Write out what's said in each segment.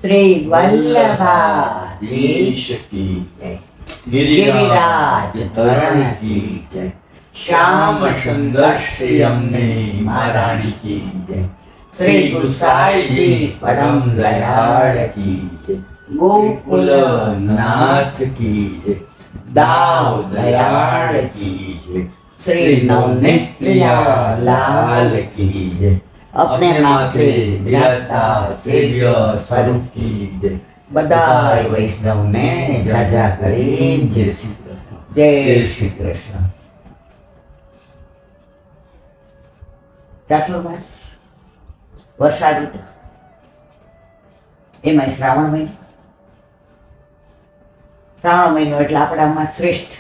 श्री वल्लभाधीश की जय। गिरिराज धरण की जय। श्याम सुंदर श्री अम्मे महारानी की जय। श्री गुसाई जी परम दयाल की जय। गोकुल नाथ की जय। दाव दयाल की जय। श्री नवनित्य लाल की जय। अपने माथे विराजता सेव्य स्वरूप की जय। बधाई वैष्णव ने जाजा करी जय श्री कृष्ण। जय श्री कृष्ण। ચાતુર્માસ વર્ષા ઋતુ એમાં શ્રાવણ મહિનો. શ્રાવણ મહિનો એટલે આપણામાં શ્રેષ્ઠ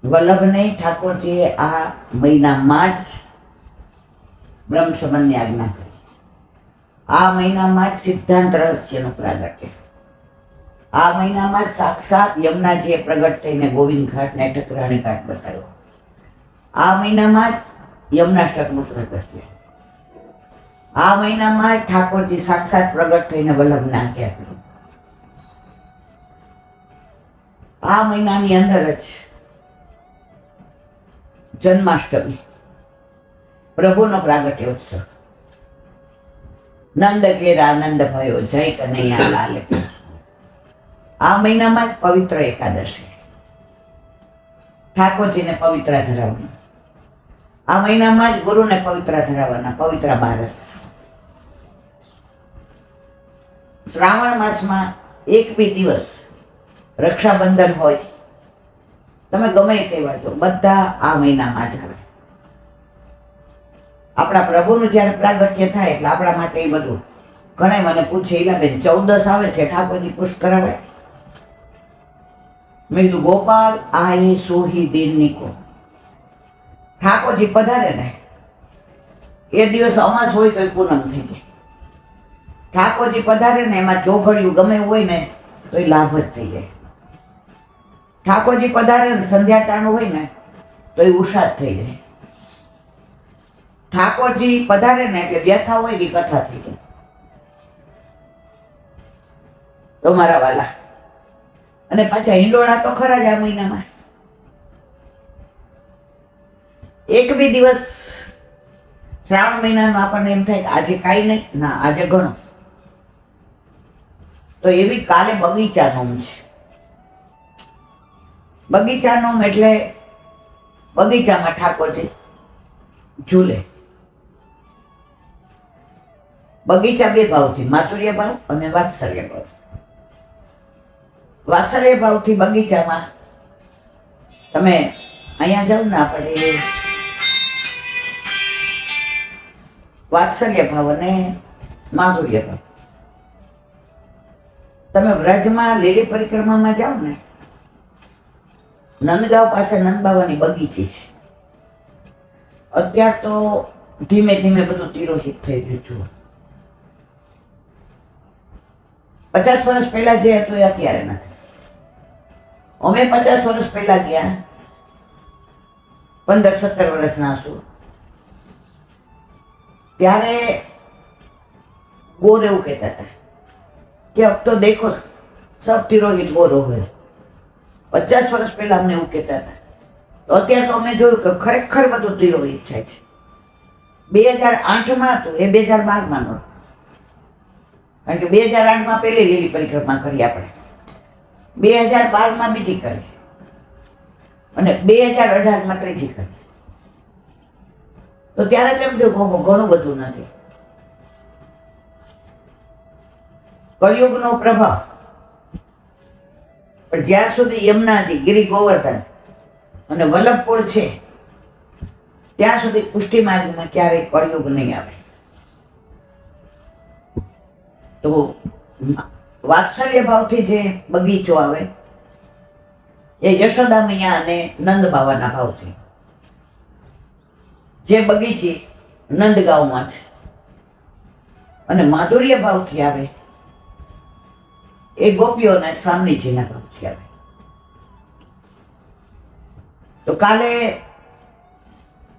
વલ્લભને ઠાકોરજીએ આ મહિનામાં જ બ્રહ્મ સંબંધની આજ્ઞા કરી. આ મહિનામાં જ સિદ્ધાંત રહસ્યનું પ્રાગટ્ય. આ મહિનામાં જ સાક્ષાત યમુનાજીએ પ્રગટ થઈને ગોવિંદ ઘાટ ને ઠકરાણી ઘાટ બતાવ્યો. આ મહિનામાં જ યમુનાષ્ટકનું પ્રગટ્ય. આ મહિનામાં જ ઠાકોરજી સાક્ષાત પ્રગટ થઈને વલ્લભને આજ્ઞા કરી. આ મહિનાની અંદર જ જન્માષ્ટમી પ્રભુનો પ્રાગટ્ય ઉત્સવ. નંદ ઘેર આનંદ ભયો જય કનૈયા લાલ કી. આ મહિનામાં જ પવિત્ર એકાદશી, ઠાકોરજીને પવિત્ર ધરાવવાના. આ મહિનામાં જ ગુરુને પવિત્ર ધરાવવાના, પવિત્ર બારસ. શ્રાવણ માસમાં એક બી દિવસ રક્ષાબંધન હોય, તમે ગમે તેવા જો, બધા આ મહિનામાં જ આવે. આપણા પ્રભુનું જ્યારે પ્રાગટ્ય થાય એટલે આપણા માટે એ બધું. ઘણા મને પૂછે, ઈલાબેન 14 આવે છે, ઠાકોરજી પુષ્ટ કરાવે? મેં કીધું ગોપાલ આ એ સોહી દિન નીકો. ઠાકોરજી પધારે ને એ દિવસ અમાસ હોય તો પૂનમ થઈ જાય. ઠાકોરજી પધારે ને એમાં ચોઘડિયું ગમે હોય ને તો એ લાભ જ થઈ જાય. ઠાકોરજી પધારે ને સંધ્યા ટાણું હોય ને તો એ ઉષાદ થઈ જાય. ઠાકોરજી પધારે ને એટલે વ્યથા હોય એ કથા થઈ જાય. તો મારા વાલા, અને પાછા હિંડોળા તો ખરા જ આ મહિનામાં. એક બી દિવસ શ્રાવણ મહિનાનો આપણને એમ થાય કે આજે કાંઈ નહીં, ના આજે ઘણું. તો એવી કાલે બગીચા નોમ છે. બગીચા નોમ એટલે બગીચામાં ઠાકોરજી ઝૂલે. બગીચા બે ભાવથી, માતુર્ય ભાવ અને વાત્સલ્ય ભાવ. વાત્સલ્ય ભાવથી બગીચામાં તમે અહીંયા જાઓ ને, આપણે વાત્સલ્ય ભાવ અને માધુર્ય ભાવ. તમે વ્રજમાં લીલી પરિક્રમામાં જાઓ ને, નંદગાંવ પાસે નંદબાવાની બગીચી છે. અત્યાર તો ધીમે ધીમે બધું તિરોહિત થઈ ગયું છું. 50 વર્ષ પહેલા જે હતું એ અત્યારે નથી. અમે 50 વર્ષ પહેલા ગયા, 15-17 વર્ષના છું, ત્યારે ગોર એવું કહેતા હતા કે અબ તો દેખો સબ તિરોહિત હો રહો હૈ. 50 વર્ષ પહેલા અમને એવું કહેતા હતા. તો અત્યારે તો અમે જોયું કે ખરેખર બધું તિરોહિત થાય છે. 2008માં હતું એ 2012માં નહોતું. કારણ કે 2008માં પહેલી લીલી પરિક્રમા કરી આપણે, 2012માં બીજી કરી અને 2018માં ત્રીજી કરી. તો ત્યારે તેમ જો ઘણું બધું નથી. કળિયુગનો પ્રભાવ. પણ જ્યાં સુધી યમુનાજી, ગિરી ગોવર્ધન અને વલ્લભપુર છે ત્યાં સુધી પુષ્ટિ માર્ગમાં ક્યારેય કળિયુગ નહીં આવે. તો વાત્સલ્ય ભાવથી જે બગીચો આવે એ યશોદા મૈયા અને નંદ બાવાના ભાવથી. જે બગીચી નંદગાંવમાં છે અને માધુર્ય ભાવથી આવે એ ગોપીઓના સ્વામીજીના ભાવથી આવે. તો કાલે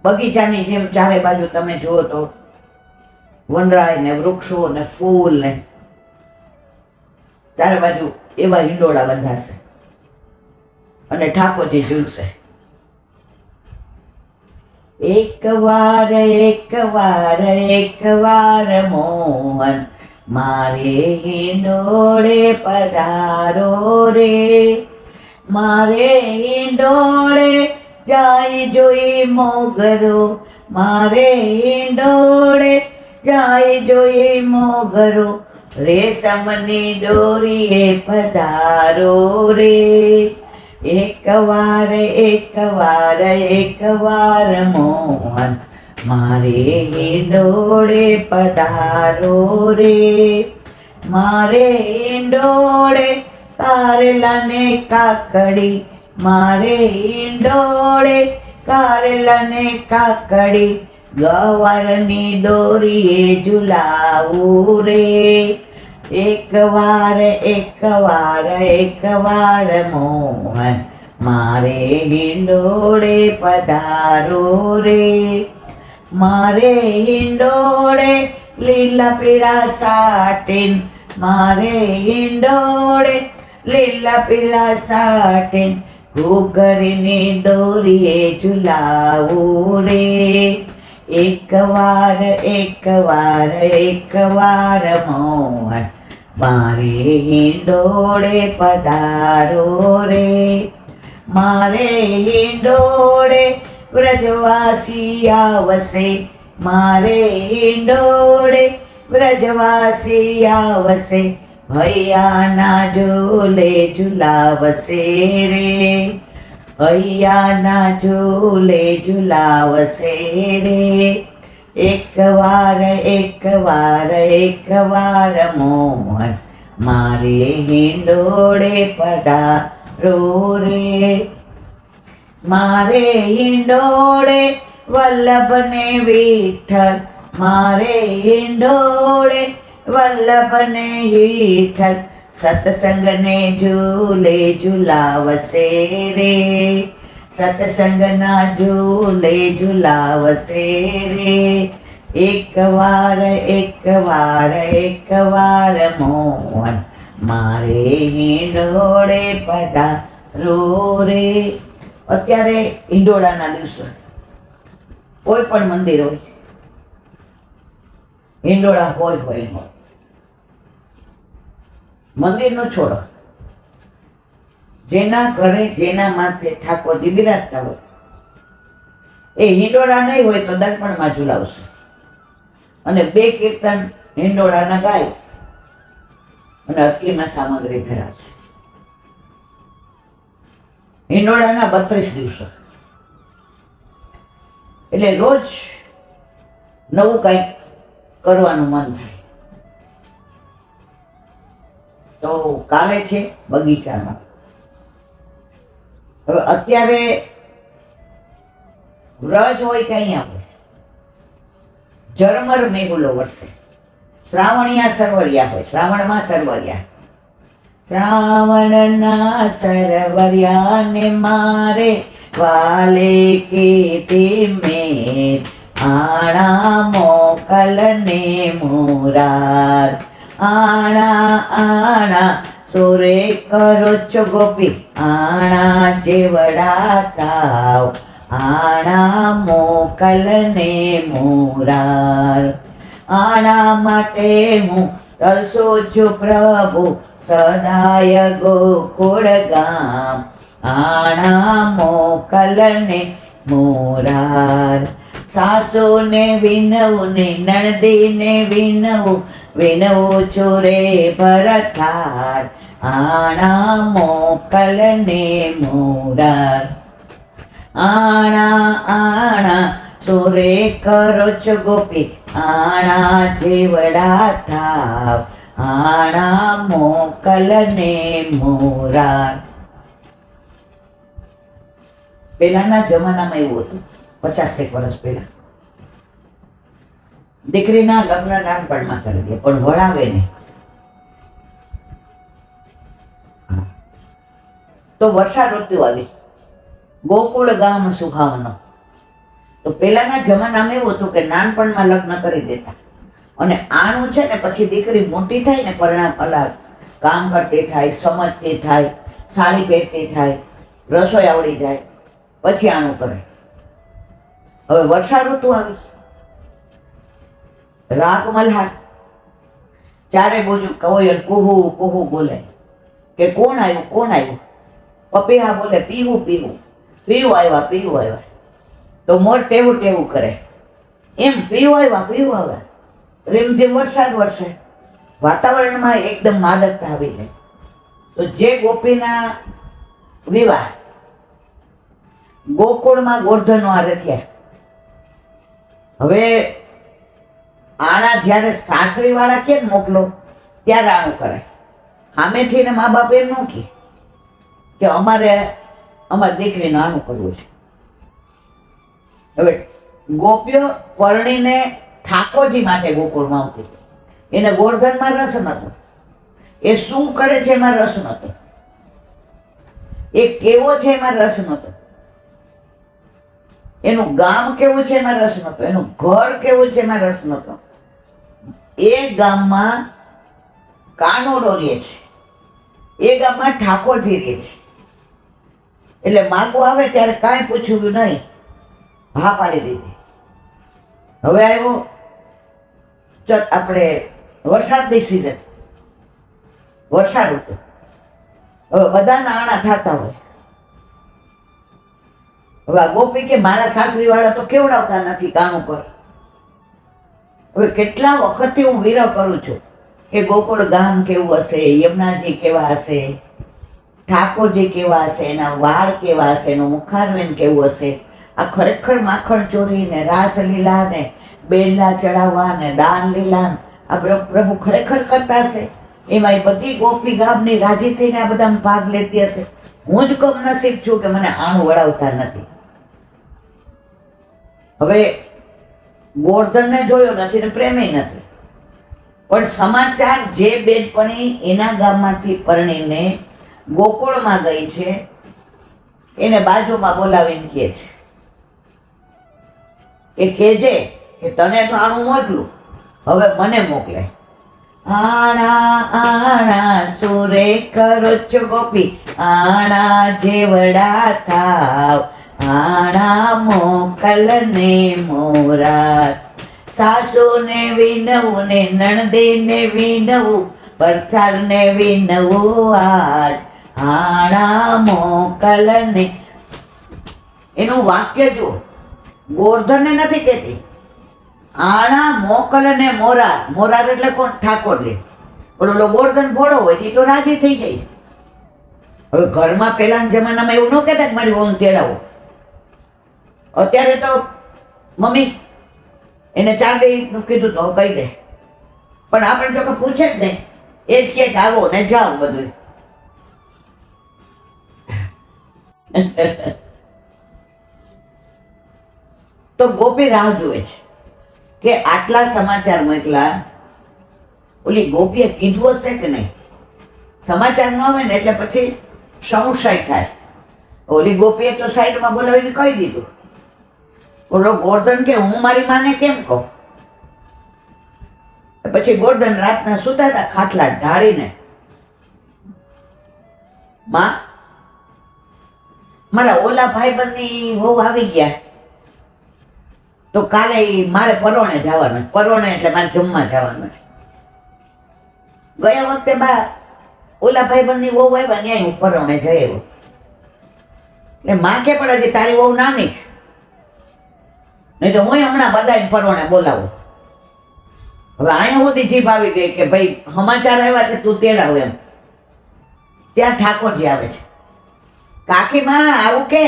બગીચાની જેમ ચારે બાજુ તમે જુઓ તો વનરાય ને વૃક્ષો ને ફૂલ ને ચારે બાજુ એવા હિંડોળા બંધાશે અને ઠાકોરજી ઝૂલશે. એકવાર એકવાર એકવાર મોહન મારે હિંડોળે પધારો રે, મારે હિંડોળે જાય જોઈ મોગરો, મારે હિંડોળે જાય જોઈ મોગરો, રેશમની દોરીએ પધારો રે. એકવાર એકવાર એકવાર મોહન મારે હિંડોળે પધારો રે, મારે હિંડોળે કારેલા ને કાકડી, મારે હિંડોળે કારેલા ને કાકડી, ગવારની દોરીએ ઝુલાવું રે. એકવાર એકવાર એકવાર મોહન મારે હિંડોળે પધારો રે, મારે હિંડોળે લીલા પીળા સાટીન, મારે હિંડોળે લીલા પીળા સાટીન, ઘૂઘરીની દોરીએ ઝુલાવું રે. એકવાર એકવાર એકવાર મોહન મારે હિંડોળે પધારો રે, મારે હિંડોળે વ્રજવાસી આવશે, મારે હિંડોળે વ્રજવાસી આવશે, ભૈયાના ઝૂલે ઝુલાવશે રે, ભૈયાના ઝૂલે ઝુલાવશે રે. એકવાર એકવાર એકવાર મોહન મારે હિંડોળે પધારો રે, મારે હિંડોળે વલ્લભને વિઠ્ઠલ, મારે હિંડોળે વલ્લભને વિઠ્ઠલ, સત્સંગને ઝૂલે ઝુલાવશે રે, સત્સંગના ઝૂલે ઝુલાવશે રે. એકવાર એકવાર એકવાર મોહન મારે હિંડોળે પધારો રે. અત્યારે હિંડોળાના દિવસો કોઈ પણ મંદિર હોય, હિંડોળા હોય હોય હોય, મંદિરનો છોડો, જેના ઘરે જેના માથે ઠાકોરજી બિરાજતા હોય એ હિંડોળા નહીં હોય તો દર્પણમાં ઝુલાવશે અને બે કીર્તન હિંડોળાના ગાય અને અક્કીમાં સામગ્રી ધરાવશે. હિંડોળાના 32 દિવસો એટલે રોજ નવું કંઈક કરવાનું મન થાય. તો કાલે છે બગીચામાં. હવે અત્યારે વ્રજ હોય કે અહીંયા હોય, ઝરમર મેઘુલો વરસે, શ્રાવણિયા સરવરિયા હોય, શ્રાવણમાં સરવરિયા, શ્રાવણના સરવરિયાને મારે વાલે કીધી મેં, આણા મોકલને મુરાર, આણા આણા સોરે કરો છો ગોપી, આણા જેવડા તાવ, આણા મોકલને મુરાર. આણા માટે હું તરસું છું પ્રભુ સદાય ગોકુળ ગામ, આણા મોકલને મુરાર. સાસુને વિનવું ને નણદીને વિનવું, વિનવું છું રે ભરથાર, આણા મોકલને મુરાર. આણા આણા સોરે કરો છો ગોપી, આણા જેવડા થાવ, આણા મોકલને મુરાર. પેલાના જમાનામાં એવું હતું, 50 વર્ષ પહેલા દીકરીના લગ્ન નાનપણમાં કરી દે પણ વળાવે નહીં. તો વર્ષા ઋતુ આવી, ગોકુળ ગામ સુહાવનો. તો પેલાના જમાનામાં એવું હતું કે નાનપણમાં લગ્ન કરી દેતા અને આનું છે ને પછી દીકરી મોટી થાય ને પરિણામ અલગ કામ કરતી થાય, સમજતી થાય, સાડી પહેરતી થાય, રસોઈ આવડી જાય, પછી આનું કરે. હવે વર્ષા ઋતુ આવી, રાગ મલ્હાર, ચારે બાજુ કોયલ કુહુ કુહુ બોલે કે કોણ આવ્યું કોણ આવ્યું. પપીહા બોલે પીવું પીવું, પીવું આવ્યા પીવું આવ્યા. તો મોર ટેવું ટેવું કરે, એમ પીવું આવ્યા પીવું આવ્યા. રીમઝીમ વરસાદ વરસે, વાતાવરણમાં એકદમ માદકતા આવી જાય. તો જે ગોપીના વિવાહ ગોકુળમાં ગોર્ધનો હારે થયા. હવે આણા જ્યારે સાસરી વાળા કે મોકલો ત્યારે આણું કરે. સામેથી ને મા બાપ એમ ન કે અમારે અમારી દીકરીને આણું કરવું છે. હવે ગોપીઓ પરણીને ઠાકોરજી માટે ગોકુળમાં આવતી. એને ગોર્ધનમાં રસ નતો, એ શું કરે છે એમાં રસ નતો, એ કેવો છે એમાં રસ નતો, એનું ગામ કેવું છે એમાં રસ નતો, એનું ઘર કેવું છે એમાં રસ નતો. એ ગામમાં કાનોડો રહે છે, એ ગામમાં ઠાકોરજી રહે છે. એટલે માગો આવે ત્યારે કાંઈ પૂછ્યું નહીં, હા પાડી દીધી. હવે આવ્યો આપણે વરસાદની સિઝન, વર્ષા ઋતુ. હવે બધાના આણા થતા હોય. હવે આ ગોપી કે મારા સાસરી વાળા તો કેવડાવતા નથી કાણું કર. હવે કેટલા વખતથી હું વિરહ કરું છું કે ગોકુળ ગામ કેવું હશે, યમુનાજી કેવા હશે, ઠાકોરજી કેવા હશે, એના વાળ કેવા હશે, એનું મુખારવેન કેવું હશે. આ ખરેખર માખણ ચોરી ને રાસલીલા ને બેલા ચડાવવા ને દાન લીલા આ પ્રભુ ખરેખર કરતા હશે. એમાં એ બધી ગોપી ગામની રાજી થઈને આ બધામાં ભાગ લેતી હશે. હું જ કમનસીબ છું કે મને આણું વળાવતા નથી. હવે ગોર્ધનને જોયો નથી ને પ્રેમે નથી, પણ સમાચાર જે બેનપણી એના ગામમાંથી પરણીને ગોકુળમાં ગઈ છે એને બાજુમાં બોલાવીને કહે છે કે કહેજે કે તને તો આણું મોકલું, હવે મને મોકલે. આણા આણા સુરે કરો છો ગોપી, આણા જેવડા થાવ, આણા મોકલ ને મોરા. સાસુ ને વિનવું ને નણદે ને વિનવું, પરથાર ને વિનવું આજ, આણા મોકલ ને. એનું વાક્ય જો ગોર્ધનને નથી કહેતી, આણા મોકલ ને મોરાર. મોરાર એટલે કોણ? ઠાકોરજી. પણ ઓલો ગોર્ધન ભોળો હોય છે એ તો રાજી થઈ જાય છે. હવે ઘરમાં પહેલાના જમાનામાં એવું ન કહેતા કે મારી વહુને તેડાવો. અત્યારે તો મમ્મી એને 4 દઈનું કીધું તો કહી દે, પણ આપણે તો પૂછે જ નહીં, એ જ કે આવો ને જાઓ બધું. તો ગોપી રાહ જુએ છે કે આટલા સમાચાર મોકલા, ઓલી ગોપીએ કીધું હશે કે નહીં. સમાચાર ન આવે ને એટલે પછી સંશય થાય. ઓલી ગોપીએ તો સાઈડમાં બોલાવીને કહી દીધું. ઓલો ગોર્ધન કે હું મારી માને કેમ કહું. પછી ગોર્ધન રાતના સૂતા હતા ખાટલા ઢાળીને, માં મારા ઓલા ભાઈબંધની વહુ આવી ગયા, તો કાલે મારે પરોણે જવાનું. પરોણે એટલે મારે જમવા જવાનું છે. ગયા વખતે બા ઓલા ભાઈબંધની વહુ આવ્યા ન્યાય હું પરોણે જઈ આવ્યો. એટલે માં કે પણ હજી તારી વહુ નાની છે, નહીં તો હું હમણાં બધાને પરોણે બોલાવું. હવે અહીંયા સુધી જીભ આવી ગઈ કે ભાઈ સમાચાર આવ્યા છે તું તેડાવ એમ. ત્યાં ઠાકોરજી આવે છે. કાકી માં આવું કે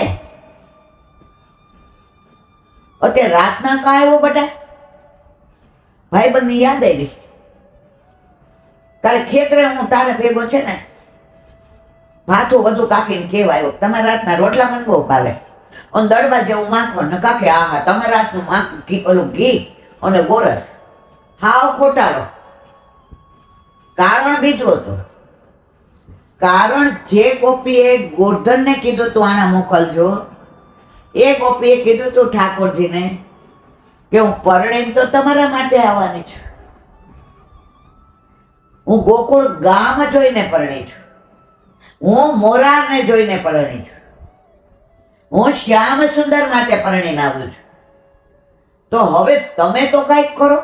અત્યારે રાતના કા આવ્યો બટા? ભાઈબંધની યાદ આવી. કાલે ખેતરે હું તારે ભેગો છે ને ભાથું બધું કાકીને કેવા આવ્યો, તમારે રાતના રોટલા મને બહુ ભાવે, અને દડવા જેવું માખણ ને કાકે આહા તમારે રાતનું ઘી, ઓલું ઘી અને ગોરસ હાવ ખોટાડો. કારણ બીજું હતું. કારણ જે ગોપીએ ગોર્ધનને કીધું તું આના મોકલજો, એ ગોપીએ કીધું તું ઠાકોરજીને કે હું પરણીને તો તમારા માટે આવવાની છું, હું ગોકુળ ગામ જોઈને પરણી છું, હું મોરારને જોઈને પરણી છું, હું શ્યામ સુંદર માટે પરણીને આવું છું. તો હવે તમે તો કંઈક કરો.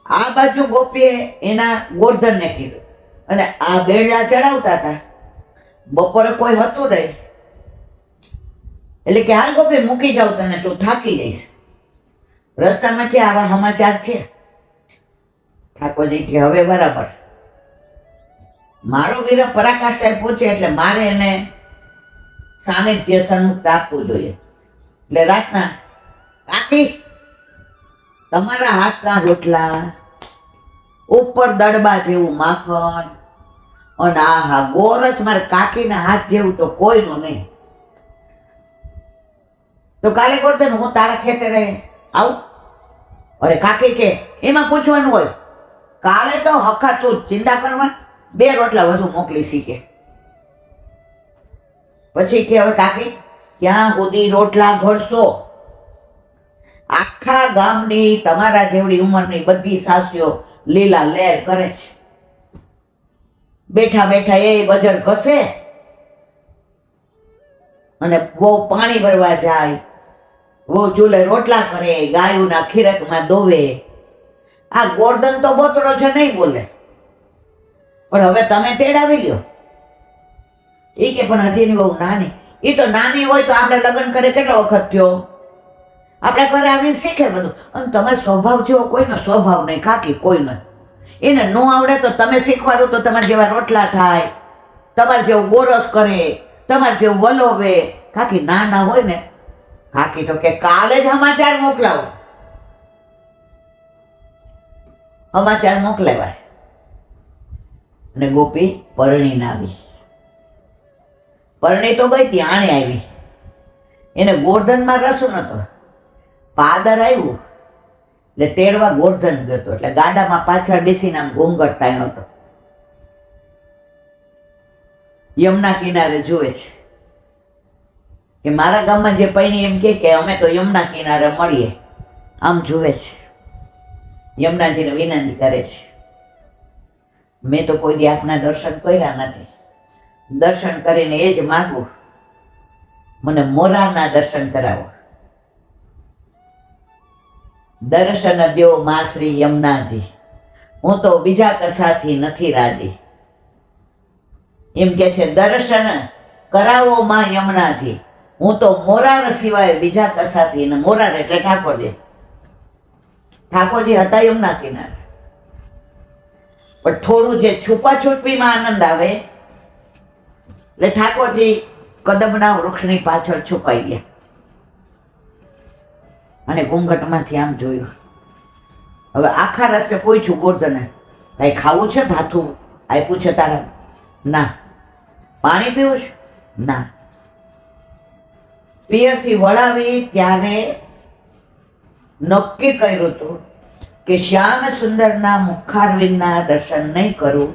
આ બાજુ ગોપીએ એના ગોરધનને કીધું અને આ બેડલા ચડાવતા હતા. બપોરે કોઈ હતું નહીં એટલે કે હાલ ગોપી મૂકી જાવ, તને તું થાકી જઈશ. રસ્તામાં કે આવા સમાચાર છે. ઠાકોરજી કે હવે બરાબર, મારો વીર પરાકાષ્ઠાએ પહોંચે એટલે મારે એને સાનિધ્ય સન્મુક્ત આપવું જોઈએ. એટલે રાતના કાકી તમારા હાથના રોટલા, ઉપર દડબા જેવું માખણ, અને આહા ગોરસ મારે કાકીના હાથ જેવું તો કોઈનું નહીં. તો કાલે ગોરધન હું તારા ખેતરે આવું? અરે કાકી કે એમાં પૂછવાનું હોય, કાલે તો હખા તું ચિંતા કરવા, 2 રોટલા વધુ મોકલી શીખે. પછી કે હવે કાકી ક્યાં સુધી રોટલા ઘડશો? આખા ગામની તમારા જેવડી ઉંમરની બધી સાસુઓ લીલા લેર કરે છે. બેઠા બેઠા એ બજર ઘસે અને બહુ પાણી ભરવા જાય, બહુ ચૂલે રોટલા કરે, ગાયોના ખીરકમાં દોવે. આ ગોરધન તો બોતડો છે, નહીં બોલે. પણ હવે તમે તેડાવી લ્યો. એ કે પણ હજી બહુ નાની. એ તો નાની હોય તો આપણે લગ્ન કરે કેટલો વખત થયો, આપણે ઘરે આવીને શીખે બધું. અને તમારો સ્વભાવ જેવો કોઈનો સ્વભાવ નહીં કાકી, કોઈનો. એને ન આવડે તો તમે શીખવાડો તો તમારા જેવા રોટલા થાય, તમારે જેવું ગોરસ કરે, તમારે જેવું વલોવે. કાકી નાના હોય ને, કાકી તો કે કાલે જ સમાચાર મોકલાવો. સમાચાર મોકલાવાય અને ગોપી પરણીને આવી. પરણી તો ગઈ હતી, આણે આવી. એને ગોરધનમાં રસ નતો. પાદર આવ્યું એટલે તેડવા ગોરધન ગયો હતો. એટલે ગાડામાં પાછળ બેસીને આમ ઘૂંઘટ તાણ્યો હતો. યમુના કિનારે જુએ છે કે મારા ગામમાં જે પૈણી એમ કે અમે તો યમુના કિનારે મળીએ. આમ જુએ છે, યમુનાજીને વિનંતી કરે છે, મેં તો કોઈ દી આપના દર્શન કર્યા નથી. દર્શન કરીને એ જ માગું, મને મોરારના દર્શન કરાવો. દર્શન દ્યો મા શ્રી યમુનાજી, હું તો બીજા કશાથી નથી રાજી. એમ કે છે દર્શન કરાવો માં યમુનાજી, હું તો મોરાર સિવાય બીજા કશાથી ને. મોરાર એટલે ઠાકોરજી. ઠાકોરજી હતા યમુના કિનારે, પણ થોડું જે છુપાછુપીમાં આનંદ આવે એટલે ઠાકોરજી કદમના વૃક્ષની પાછળ છુપાઈ ગયા અને ઘૂંઘટમાંથી આમ જોયું. હવે આખા રસ્તે પૂછ્યું ગોરધને, કઈ ખાવું છે? ભાથું આપ્યું છે તારા? ના. પાણી પીવું છે? ના. પિયરથી વળાવી ત્યારે નક્કી કર્યું હતું કે શ્યામ સુંદરના મુખારવિંદના દર્શન નહીં કરું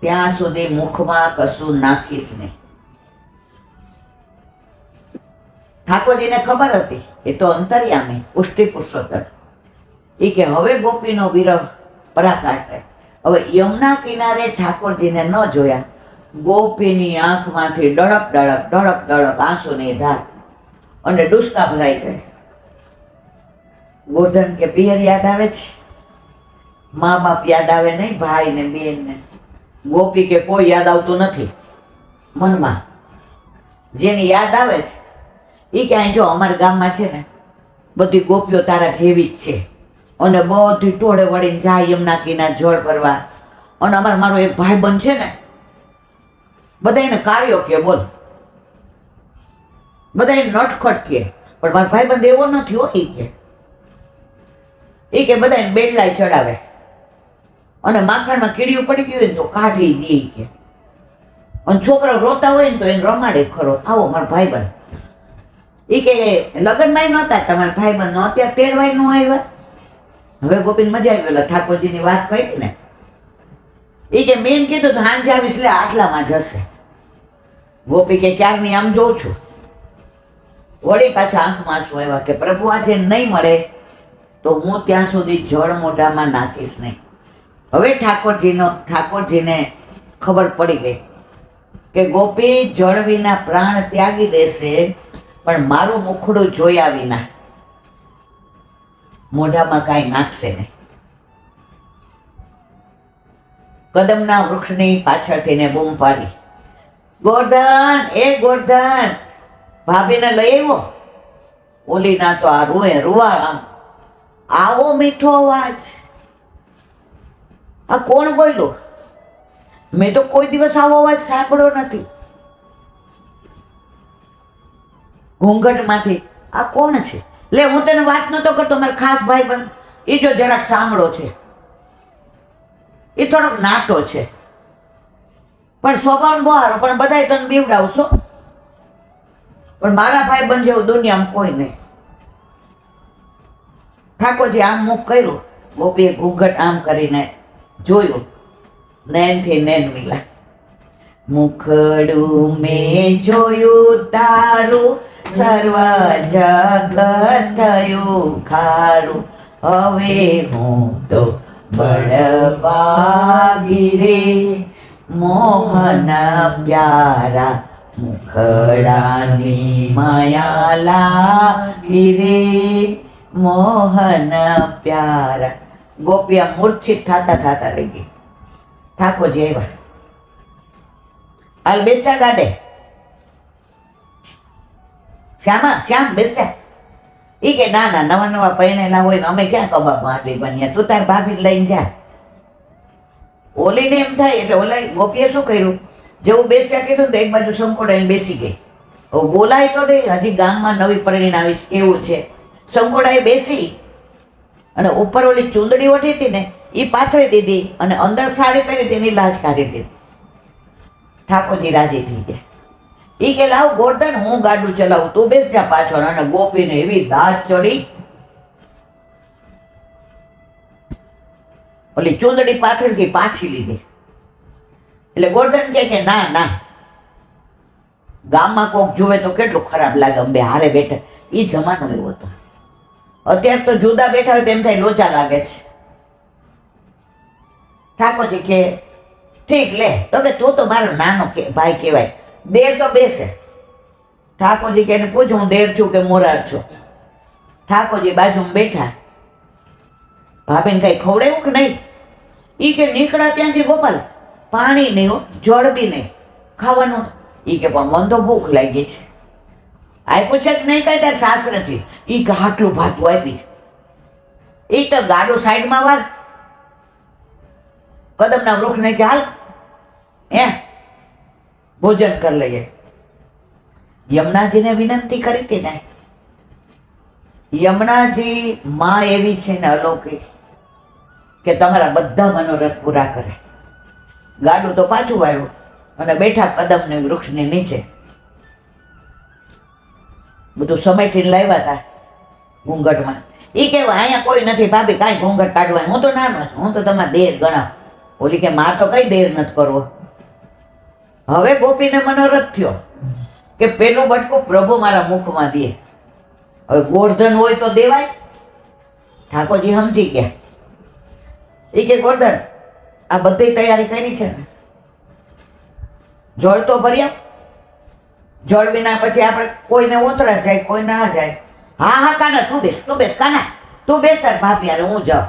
ત્યાં સુધી મુખમાં કશું નાખીશ નહીં. ઠાકોરજીને ખબર હતી, એ તો અંતર્યામી પુષ્ટિ પુરુષોત્તમ. એ કે હવે ગોપીનો વિરહ પરાકાષ્ઠે. હવે યમુના કિનારે ઠાકોરજીને ન જોયા, ગોપીની આંખમાંથી ડળક ડળક ડળક ડળક આંસુની ધાર અને ડુસકા ભરાઈ જાય. ગોરધન કે પિયર યાદ આવે છે? મા બાપ યાદ આવે નહીં, ભાઈ ને બેન ને. ગોપી કે કોઈ યાદ આવતું નથી મનમાં. જેની યાદ આવે છે એ ક્યાંય જો અમારા ગામમાં છે ને બધી ગોપીઓ તારા જેવી જ છે અને બધી ટોળે વળીને જાય યમુના કિનારે જળ ભરવા. અને મારો એક ભાઈબંધ છે ને, બધા એને કાર્યો કે બોલ, બધા એને નટખટ કે, પણ મારો ભાઈબંધ એવો નથી હો. એ કે બધા એને બેડલાય ચડાવે અને માખણમાં કીડીઓ પડી ગઈ હોય ને તો કાઢી દે કે, અને છોકરા રોતા હોય ને તો એને રમાડે ખરો. આવો મારો ભાઈબંધ. એ કે લગ્નમાં નહોતા તમારા ભાઈબંધ નો, અત્યારે તેડવાય નો આવ્યા. હવે ગોપીને મજા આવી ગયેલા ઠાકોરજીની વાત કરી ને. એ કે મેં કીધું તો હાંજે આવીશ એટલે આટલામાં જશે. ગોપી કે ક્યારની આમ જોઉં છું. વળી પાછા આંખમાં શું આવ્યા કે પ્રભુ આજે નહીં મળે તો હું ત્યાં સુધી જળ મોઢામાં નાખીશ નહીં. હવે ઠાકોરજીને ખબર પડી ગઈ કે ગોપી જળ વિના પ્રાણ ત્યાગી દેશે, પણ મારું મુખડું જોયા વિના મોઢામાં કાંઈ નાખશે નહીં. કદમના વૃક્ષની પાછળથી ને બૂમ પાડી, ગોરધન, એ ગોરધન, ભાભીને લઈ આવ્યો. ઓલીના તો આ રૂવા આમ, આવો મીઠો અવાજ, આ કોણ બોલ્યું? મેં તો કોઈ દિવસ આવો અવાજ સાંભળ્યો નથી. ઘૂંઘટમાંથી, આ કોણ છે? લે, હું તને વાત નતો કરતો, મારો ખાસ ભાઈબંધ, એ જો જરાક સાંભળો છે, એ થોડોક નાટો છે, પણ સ્વભાવ બહુ સારો, પણ બધાય તને બીવડાવશો, પણ મારા ભાઈબંધ જેવું દુનિયામાં કોઈ નહીં. ઠાકોરજી આમ મુખ કર્યું, ગોપીએ ઘૂંઘટ આમ કરીને જોયું, નૈનથી નૈન મિલા. મુખડું મેં જોયું તારું, સર્વ જગત થયું ખારું, હવે હું તો બળવાગી રે, મોહન પ્યારા મુખડાની માયા લાગી રે, મોહન પ્યારા. ગોપિયા મૂર્છિત થાતા રહી ગઈ. ઠાકોરજી આવ્યા, હાલ બેસ્યા ગાડે, શ્યામ બેસ્યા. ઈ કે ના, નવા પરણેલા હોય ને અમે ક્યાં કબાબ માંડી બન્યા, તું તાર ભાભીને લઈને જા. ઓલીને એમ થાય એટલે ઓલા ગોપીએ શું કર્યું, જેવું બેસ્યા કીધું તો એક બાજુ સંકોડાઈને બેસી ગઈ. હવે બોલાય તો નહીં, હજી ગામમાં નવી પરણીને આવી કેવું છે. સંકોડાએ બેસી અને ઉપર ઓલી ચૂંદડી ઓઢી હતી ને એ પાથરી દીધી અને અંદર સાડી પહેરી હતી એની લાજ કાઢી દીધી. ઠાકોરજી રાજી થઈ ગયા. એ કે લાવ ગોરધન, હું ગાડું ચલાવું, તું બેસ જા પાછળ. અને ગોપીને એવી દાંત ચડી, ઓલી ચૂંદડી પાથરીથી પાછી લીધી. એટલે ગોરધન કે ના, ગામમાં કોક જુએ તો કેટલું ખરાબ લાગે, અંબે હારે બેઠા. એ જમાનો એવો હતો. અત્યારે તો જુદા બેઠા હોય તેમ થાય લોચા લાગે છે. ઠાકોરજી કે ઠીક લે, તો કે તું તો મારો નાનો ભાઈ કહેવાય, દેર તો બેસે. ઠાકોરજી કે એને પૂછું, હું દેર છું કે મોરાર છું? ઠાકોરજી બાજુમાં બેઠા, ભાભીને કઈ ખવડાવ્યું કે નહીં? ઈ કે નીકળ્યા ત્યાંથી ગોપાલ, પાણી નહીં હો, જળ બી નહીં, ખાવાનું. ઈ કે પણ મને તો ભૂખ લાગી છે. આપ્યું છે કે નહીં કઈ તાર સાસરેથી? ઈ કે આટલું ભાતું આપી છે. ઈ તો ગાડું સાઈડમાં વાર, કદમના વૃક્ષને ચાલ, ભોજન કરી લઈએ. યમુનાજીને વિનંતી કરી હતી ને, યમુનાજી માં એવી છે ને અલૌકિક કે તમારા બધા મનોરથ પૂરા કરે. ગાડું તો પાછું વાળ્યું અને બેઠા કદમને વૃક્ષની નીચે. બધું સમેટીને લાવ્યા હતા ઘૂંઘટમાં. એ કહેવાય અહીંયા કોઈ નથી ભાભી, કાંઈ ઘૂંઘટ કાઢવા, હું તો નાનો છું, હું તો તમારા દેર ગણાવ. ઓલી કે માર તો કઈ દેર નથી કરવો. હવે ગોપીને મનોરથ થયો કે પેલું બટકું પ્રભુ મારા મુખમાં દે. હવે ગોરધન હોય તો દેવાય. ઠાકોરજી સમજી ગયા. એ કે ગોરધન, આ બધી તૈયારી કરી છે ને, જળ તો ભર્યા, જળ વિના પછી આપણે કોઈને ઓતરાશ જાય, કોઈ ના જાય. હા કાના તું બેસ કાના, તું બેસ તાર ભાભી હારે હું જાઉં.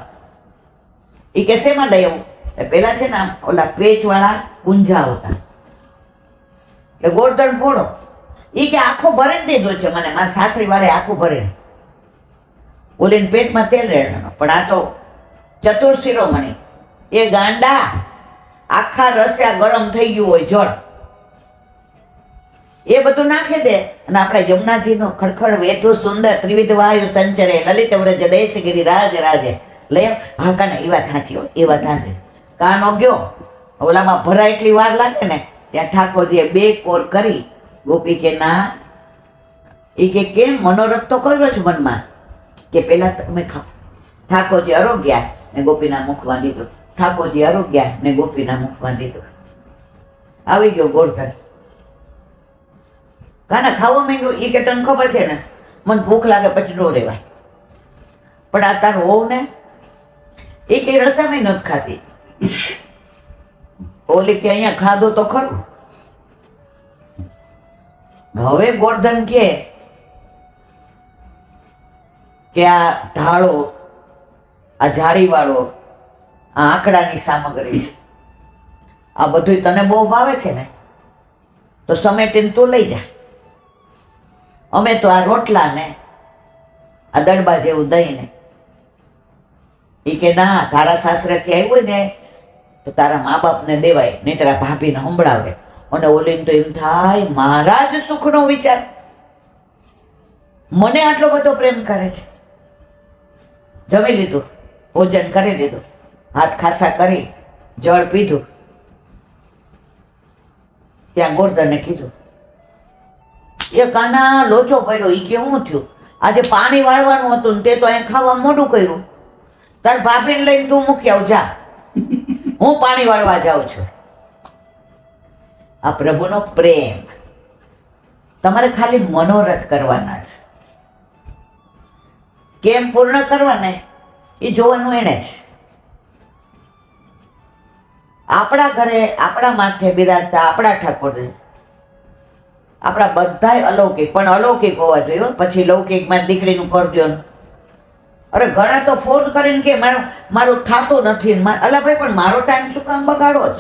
એ કે શેમાં લઈ આવું? પેલા છે ને ઓલા પેચ વાળા કુંજા હતા, એટલે ગોરધન ફોડો. એ કે આખું ભરીને દીધું છે મને, મારા સાસરી વાળે આખું ભરીને. ઓલીને પેટમાં તેલ રેડવાનો, પણ આ તો ચતુર શિરોમણી, એ ગાંડા આખા રસ્યા ગરમ થઈ ગયું હોય જળ, એ બધું નાખી દે. અને આપણા યમુનાજીનો ખડખડ વેઠું સુંદર ત્રિવિધ વાયુ સંચરે, લલિત વ્રજ દેશ ગિરી રાજ રાજે લઈ. હા કાના, એ વાત સાચી હો, એ વાત સાચી. કાનો ગયો, ઓલામાં ભરાય એટલી વાર લાગે ને, ત્યાં ઠાકોરજીએ બે કોર કરી. ગોપી કે ના. એ કે કેમ? મનોરથ તો કર્યો છે મનમાં, કે પેલા તમે ખાઓ. ઠાકોરજી આરોગ્યા ને ગોપીના મુખમાં દીધું. ઠાકોરજી આરોગ્યા ને ગોપીના મુખમાં દીધું. આવી ગયો ગોરધન. કાના ખાવા માંડ્યું. એ કે તને ખબર છે ને, મને ભૂખ લાગે પછી નો રહેવાય, પણ આ તાર હોવ ને, એ કે રસ્તામાં નથી ખાતી. ઓલી કે અહીંયા ખાધો તો ખરું. હવે ગોર્ધન કે આ ઢાળો, આ જાળીવાળો, આ આંકડાની સામગ્રી, આ બધું તને બહુ ભાવે છે ને, તો સમેટીને તું લઈ જા. અમે તો આ રોટલા ને આ દડબા જેવું દહીં ને. એ કે ના, તારા સાસરેથી આવ્યું ને તો તારા મા બાપને દેવાય, નહીં તારા ભાભીને સંભળાવે. અને ઓલીને તો એમ થાય મારા જ સુખનો વિચાર, મને આટલો બધો પ્રેમ કરે છે. જમી લીધું, ભોજન કરી લીધું, હાથ ખાસા કરી જળ પીધું. ત્યાં ગોર્ધને કીધું, એ કાના લોચો પડ્યો. એ કે શું થયું? આજે પાણી વાળવાનું હતું ને તે તો અહીંયા ખાવા મોઢું કર્યું. તાર ભાભીને લઈને તું મૂકી આવ જા, હું પાણી વાળવા જાઉં છું. આ પ્રભુનો પ્રેમ. તમારે ખાલી મનોરથ કરવાના છે. કેમ પૂર્ણ કરવાને એ જોવાનું એને છે. આપણા ઘરે આપણા માથે બિરાજતા આપણા ઠાકોરજી, આપણા બધાય અલૌકિક, પણ અલૌકિક હોવા જોઈએ. પછી લૌકિક મારી દીકરીનું કરજો. અરે ઘણા તો ફોન કરીને કે મારું થતું નથી. અલા ભાઈ, પણ મારો ટાઈમ શું કામ બગાડો જ?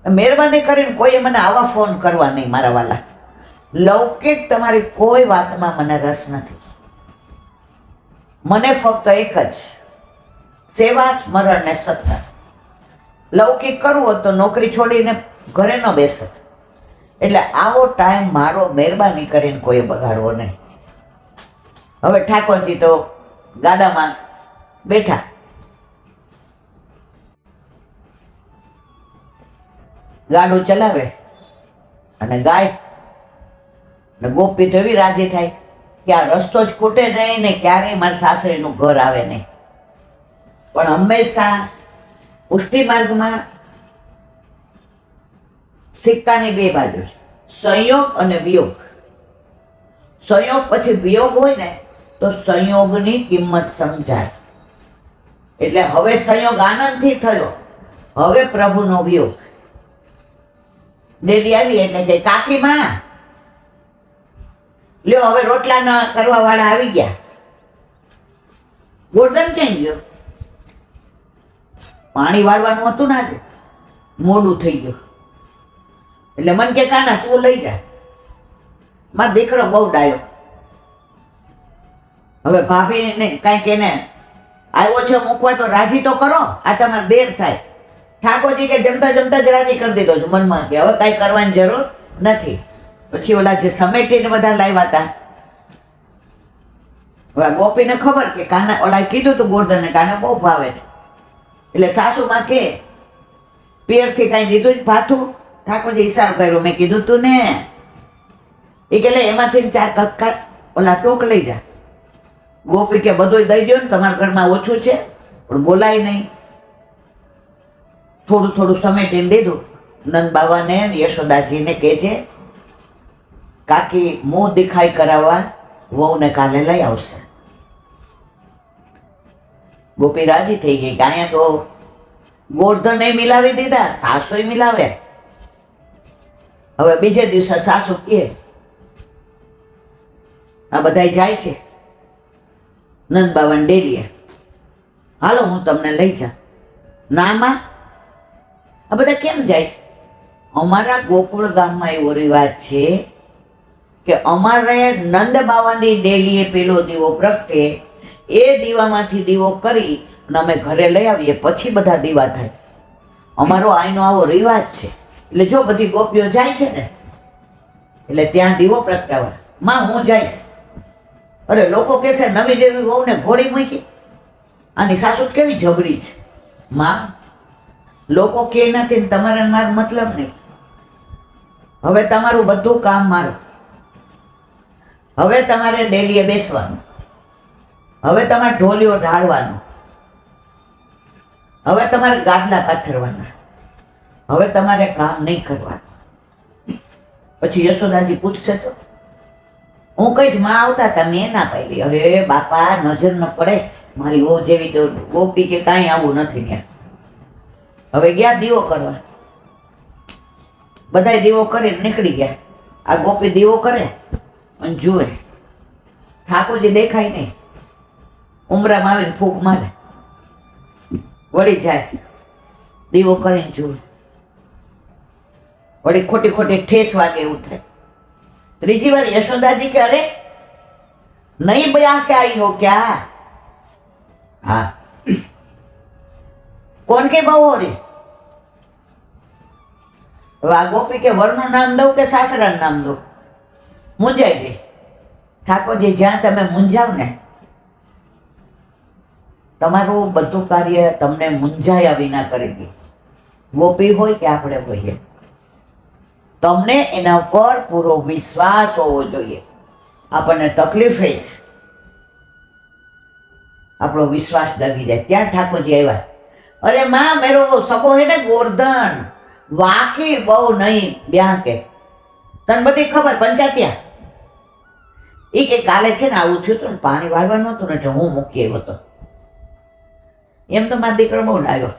મહેરબાની કરીને કોઈએ મને આવા ફોન કરવા નહીં મારા વાલા. લૌકિક તમારી કોઈ વાતમાં મને રસ નથી. મને ફક્ત એક જ, સેવા, સ્મરણ ને સત્સંગ. લૌકિક કરવું હોત તો નોકરી છોડીને ઘરે ન બેસત. એટલે આવો ટાઈમ મારો મહેરબાની કરીને કોઈએ બગાડવો નહીં. હવે ઠાકોરજી તો ગાડામાં બેઠા. ગાડું ચલાવે અને ગાય ને ગોપી તો એવી રાજી થાય કે આ રસ્તો જ ખૂટે નહીં ને ક્યારેય મારા સાસરીનું ઘર આવે નહીં. પણ હંમેશા પુષ્ટિ માર્ગમાં સિક્કાની બે બાજુ છે, સંયોગ અને વિયોગ. સંયોગ પછી વિયોગ હોય ને તો સંયોગની કિંમત સમજાય. એટલે હવે સંયોગ આનંદથી થયો, હવે પ્રભુનો વિયોગ. ડેલી આવી એટલે કે કાકી માં લ્યો હવે રોટલા ના કરવા વાળા આવી ગયા. ગોર્ધન ક્યાં ગયો? પાણી વાળવાનું હતું ને આજે, મોડું થઈ ગયું. એટલે મન કે કાના તું લઈ જા. મારો દીકરો બહુ ડાયો. હવે ભાભીને કાંઈક એને આવ્યો છે મૂકવા તો રાજી તો કરો. આ તમારે દેર થાય. ઠાકોરજી કે જમતા જમતા જ રાજી કરી દીધો છું મનમાં, કે હવે કાંઈ કરવાની જરૂર નથી. પછી ઓલા જે સમેટીને બધા લાવ્યા હતા, હવે ગોપીને ખબર કે કાના, ઓલા કીધું તું ગોર્ધનને કાના બહુ ભાવે છે. એટલે સાસુમાં કે પિયરથી કાંઈ દીધું જ ભાથું? ઠાકોરજી ઈશારો કર્યો, મેં કીધું તું ને. એ કે લે એમાંથી 4 કટકા ઓલા ટોક લઈ જા. ગોપી કે બધું દઈ દો ને, તમારા ઘરમાં ઓછું છે. પણ બોલાય નહીં. થોડું થોડું સમેટીને દીધું. નંદ બાવાને યશોદાજીને કહે છે કાકી મુંહ દેખાઈ કરાવવા વહુને કાલે લઈ આવશે. ગોપી રાજી થઈ ગઈ કે અહીંયા તો ગોર્ધને મિલાવી દીધા, સાસુએ મિલાવ્યા. હવે બીજે દિવસે સાસુ કહે આ બધાય જાય છે નંદ બાવાને ડેલીએ, હાલો હું તમને લઈ જા. ના માં, આ બધા કેમ જાય છે? અમારા ગોકુળ ગામમાં એવો રિવાજ છે કે અમારે નંદ બાવાની ડેલીએ પેલો દીવો પ્રગટે, એ દીવામાંથી દીવો કરી અને અમે ઘરે લઈ આવીએ, પછી બધા દીવા થાય. અમારો આઈનો આવો રિવાજ છે. એટલે જો બધી ગોપીઓ જાય છે ને એટલે ત્યાં દીવો પ્રગટાવવા. માં હું જઈશ. અરે લોકો કહેશે નવી દેવી વહુને ઘોડી મૂકી, આની સાસુ કેવી ઝઘડી છે. માં, લોકો કે નથી ને તમારે મારો મતલબ નહીં. હવે તમારું બધું કામ મારું. હવે તમારે ડેલીએ બેસવાનું. હવે તમારે ઢોલિયો ઢાળવાનો. હવે તમારે ગાદલા પાથરવાના. હવે તમારે કામ નહીં કરવાનું. પછી યશોદાજી પૂછશે તો હું કહીશ માં આવતા હતા મેં ના પાડી. અરે બાપા, નજર ન પડે મારી ઓ જેવી. તો ગોપી કે કાંઈ આવું નથી ત્યાં. હવે ગયા દીવો કરવા, બધાય દીવો કરીને નીકળી ગયા. આ ગોપી દીવો કરે અને જુએ ઠાકોરજી દેખાય નહીં. ઉમરામાં આવીને ફૂંક મારે, વળી જાય, દીવો કરીને જુએ, વળી ખોટી ખોટી ઠેસ વાગે એવું થાય. ત્રીજી વાર યશોદાજી કે અરે નહીં બયા કે आई हो क्या? हाँ कौन के बहू हो रही? આ ગોપી કે વરનું નામ દઉં કે સાસરાનું નામ દઉં? મૂંઝાઈ ગઈ. ઠાકોરજી જ્યાં તમે મૂંઝાવ ને, તમારું બધું કાર્ય તમને મૂંઝાયા વિના કરી દે. ગોપી હોય કે આપણે હોઈએ, તમને એના પર પૂરો વિશ્વાસ હોવો જોઈએ. આપણને તકલીફ એ છે, આપણો વિશ્વાસ ડગી જાય. ત્યાં ઠાકોરજી આવ્યા. અરે માં મેરો સકો હે ને ગોરધન, વાકી બહુ નહીં બ્યાહ કે તને બધી ખબર પંચાયતિયા. એ કે કાલે છે ને આવું થયું હતું ને પાણી વાળવા નહોતું ને એટલે હું મૂકી આવ્યો હતો. એમ તો મારો દીકરો બહુ ડાયો.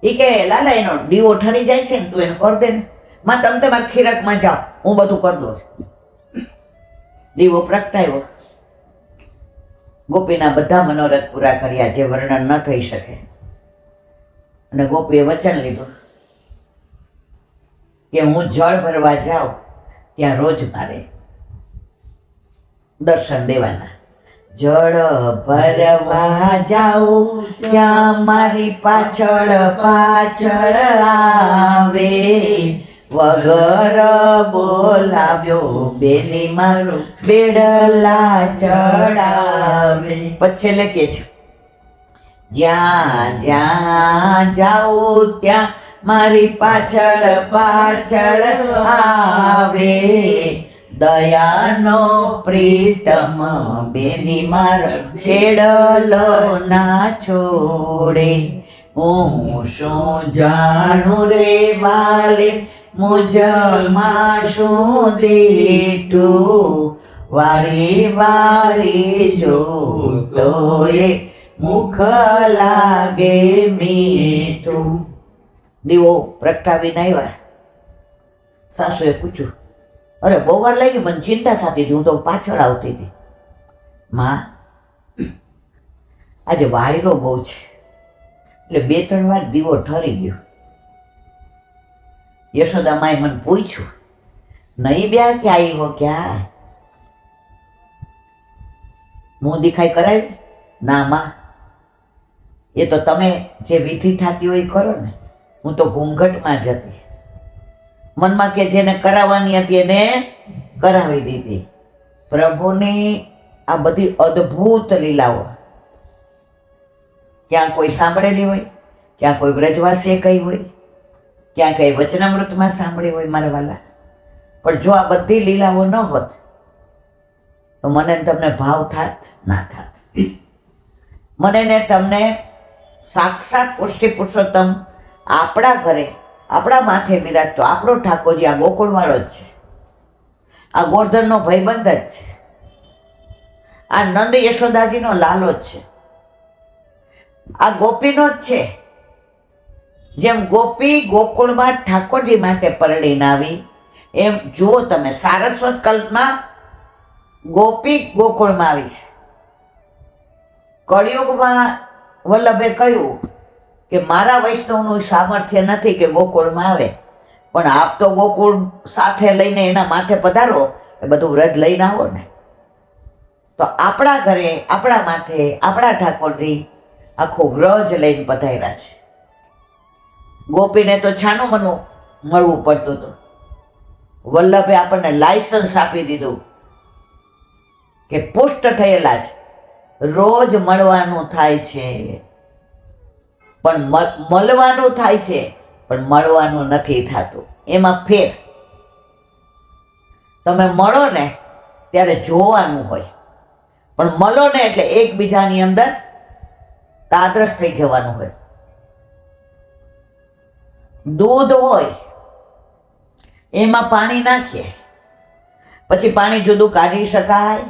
એ કે લાલા એનો દીવો ઠરી જાય છે ને તું એને કરી દે ને. માં તમે તમારા ખીરકમાં જાઓ, હું બધું કરી દઉં. દીવો પ્રગટાયો. ગોપીના બધા મનોરથ પૂરા કર્યા જે વર્ણન ન થઈ શકે. અને ગોપીએ વચન લીધું કે હું જળ ભરવા જાઉં ત્યાં રોજ મારે દર્શન દેવાના. જળ ભરવા જાઉં ત્યાં મારી પાછળ પાછળ આવે, વગર બોલાવ્યો બેની મારું બેડલા ચડાવે. પછી લખે છે જ્યાં જ્યાં જાઉં ત્યાં મારી પાછળ પાછળ આવે, દયાનો પ્રીતમ બેની મારો બેડલો ના છોડે. હું શું જાણું રે વાલે મુજમાં શું દેઠું, વારે વારે જો તો એ મુખ લાગે મીઠું. દીવો પ્રગટાવીને આવ્યા. સાસુએ પૂછ્યું અરે બહુ વાર લાગી, મને ચિંતા થતી હતી, હું તો પાછળ આવતી હતી. માં આજે વાયરો બહુ છે એટલે 2-3 વાર દીવો ઠરી ગયો. યશોદા માએ મને પૂછ્યું નહીં બ્યા કે आई हो क्या? મું દેખાઈ કરાવી? ના માં, એ તો તમે જે વિધિ થતી હોય કરો ને. હું તો ઘૂંઘટમાં જ હતી. મનમાં કે જેને કરાવવાની હતી એને કરાવી દીધી. પ્રભુની આ બધી અદ્ભુત લીલાઓ ક્યાં કોઈ સાંભળેલી હોય, ક્યાં કોઈ વ્રજવાસીએ કહી હોય, ક્યાં કઈ વચનામૃતમાં સાંભળી હોય મારા વાલા. પણ જો આ બધી લીલાઓ ન હોત તો મને તમને ભાવ થાત ના થાત. મને ને તમને સાક્ષાત પુષ્ટિ પુરુષોત્તમ આપણા ઘરે આપણા માથે બિરાજતો આપણો ઠાકોરજી આ ગોકુળવાળો જ છે, આ ગોરધનનો ભાઈબંધ જ છે, આ નંદ યશોદાજીનો લાલો જ છે, આ ગોપીનો જ છે. જેમ ગોપી ગોકુળમાં ઠાકોરજી માટે પરણીને આવી, એમ જુઓ તમે સારસ્વત કલ્પમાં ગોપી ગોકુળમાં આવી છે. કળિયુગમાં વલ્લભે કહ્યું કે મારા વૈષ્ણવનું સામર્થ્ય નથી કે ગોકુળમાં આવે, પણ આપ તો ગોકુળ સાથે લઈને એના માથે પધારો, એ બધું વ્રજ લઈને આવો ને. તો આપણા ઘરે આપણા માથે આપણા ઠાકોરજી આખું વ્રજ લઈને પધાર્યા છે. ગોપીને તો છાનું મનું મળવું પડતું હતું. વલ્લભે આપણને લાયસન્સ આપી દીધું કે પુષ્ટ થયેલા જ રોજ મળવાનું થાય છે, પણ મળવાનું થાય છે પણ મળવાનું નથી થતું. એમાં ફેર. તમે મળો ને ત્યારે જોવાનું હોય, પણ મળો ને એટલે એકબીજાની અંદર તાદ્રશ થઈ જવાનું હોય. દૂધ હોય એમાં પાણી નાખીએ પછી પાણી જુદું કાઢી શકાય?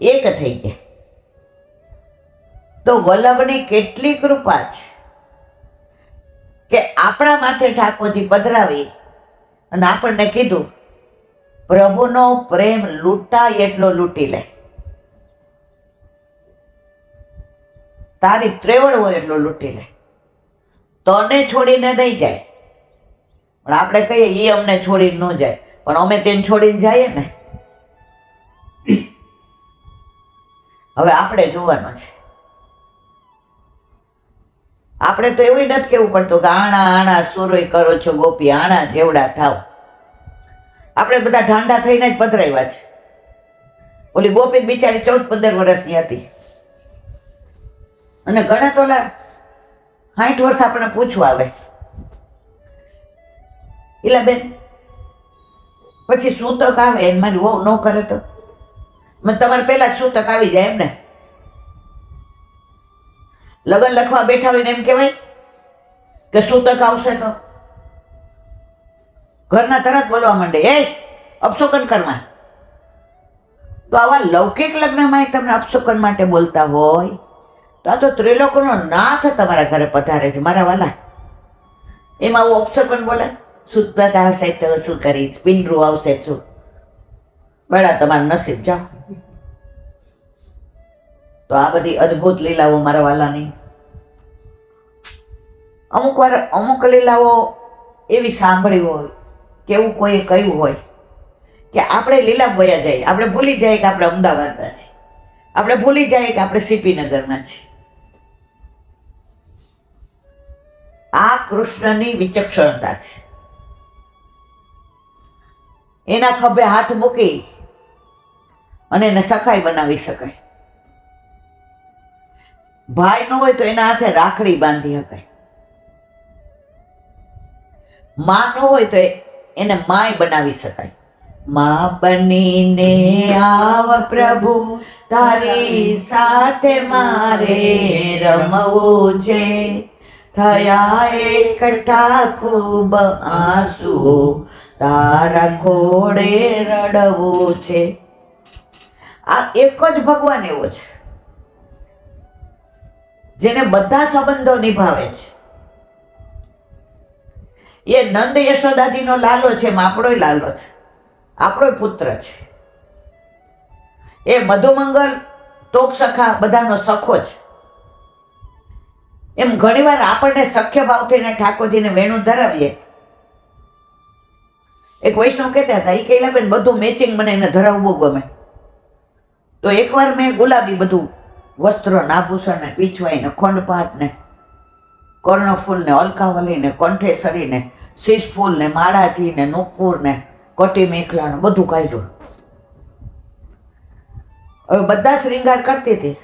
એક થઈ ગયા. તો વલ્લભની કેટલી કૃપા છે કે આપણા માથે ઠાકોરજી પધરાવી અને આપણને કીધું પ્રભુનો પ્રેમ લૂંટાય એટલો લૂંટી લે, તારી ત્રેવડ હોય એટલો લૂંટી લે, તને છોડીને નહીં જાય. પણ આપણે કહીએ એ અમને છોડીને ન જાય, પણ અમે તેને છોડીને જઈએ ને. હવે આપણે જોવાનું છે. આપણે તો એવું નથી કેવું પડતું કે આણા આણા સુરોય કરો છો ગોપી, આણા જેવડા થાવ. આપણે બધા ઢાંડા થઈને જ પધરાવ્યા છે. ઓલી ગોપી બિચારી 14-15 વર્ષની હતી અને ઘણા તો 60 વર્ષ આપણને પૂછવા આવે, એલા બેન પછી સૂતક આવે એને મારી વહુ ન કરે તો તમારે પહેલા જ સૂતક આવી જાય એમ ને. લગ્ન લખવા બેઠા હોય ને એમ કહેવાય કે સૂતક આવશે તો ઘરના તરત બોલવા માંડે, એ અપશુકન કરવા. તો આવા લૌકિક લગ્નમાં તમને અપશુકન માટે બોલતા હોય તો આ તો ત્રિલોકનો નાથ તમારા ઘરે પધારે છે મારા વાલા. એમાં આવું અપશુકન બોલે, સુતપત આવશે તો શું કરીશ, પિંડરું આવશે શું, બડા તમારું નસીબ જાઓ. તો આ બધી અદ્ભુત લીલાઓ મારા વાલાની. અમુક વાર અમુક લીલાઓ એવી સાંભળી હોય કે એવું કોઈએ કહ્યું હોય કે આપણે લીલા બોયા જઈએ, આપણે ભૂલી જઈએ કે આપણે અમદાવાદના છીએ, આપણે ભૂલી જઈએ કે આપણે સીપીનગરના છીએ. આ કૃષ્ણની વિચક્ષણતા છે. એના ખભે હાથ મૂકી અને એને સખાઈ બનાવી શકાય. ભાઈ ન હોય તો એના હાથે રાખડી બાંધી શકાય. માં ન હોય તો એને માય બનાવી શકાય. માં બનીને આવ પ્રભુ, તારી સાથે મારે રમવું છે, થયા એકઠા ખૂબ આંસુ, તારા ખોડે રડવું છે. આ એક જ ભગવાન એવો છે જેને બધા સંબંધો નિભાવે છે. એ નંદ યશોદાજીનો લાલો છે, એમ આપણોય લાલો છે, આપણોય પુત્ર છે. એ મધુમંગલ તોક સખા બધાનો સખો છે. એમ ઘણીવાર આપણને સખ્ય ભાવથી ઠાકોરજીને વેણું ધરાવીએ. એક વૈષ્ણવ કહેતા હતા, એ કહેલા બેન બધું મેચિંગ મને એને ધરાવવું બહુ ગમે. તો એકવાર મેં ગુલાબી બધું વસ્ત્રો, આભૂષણ ને પીછવાઈ ને ખંડપાટ ને કર્ણફૂલ ને અલકાવલી ને કંઠેસરી ને શીશફૂલ ને માળાજી ને નુપુર ને કટી મેખલા ને બધું કાઢ્યું. હવે બધા શ્રીંગાર કરતી હતી.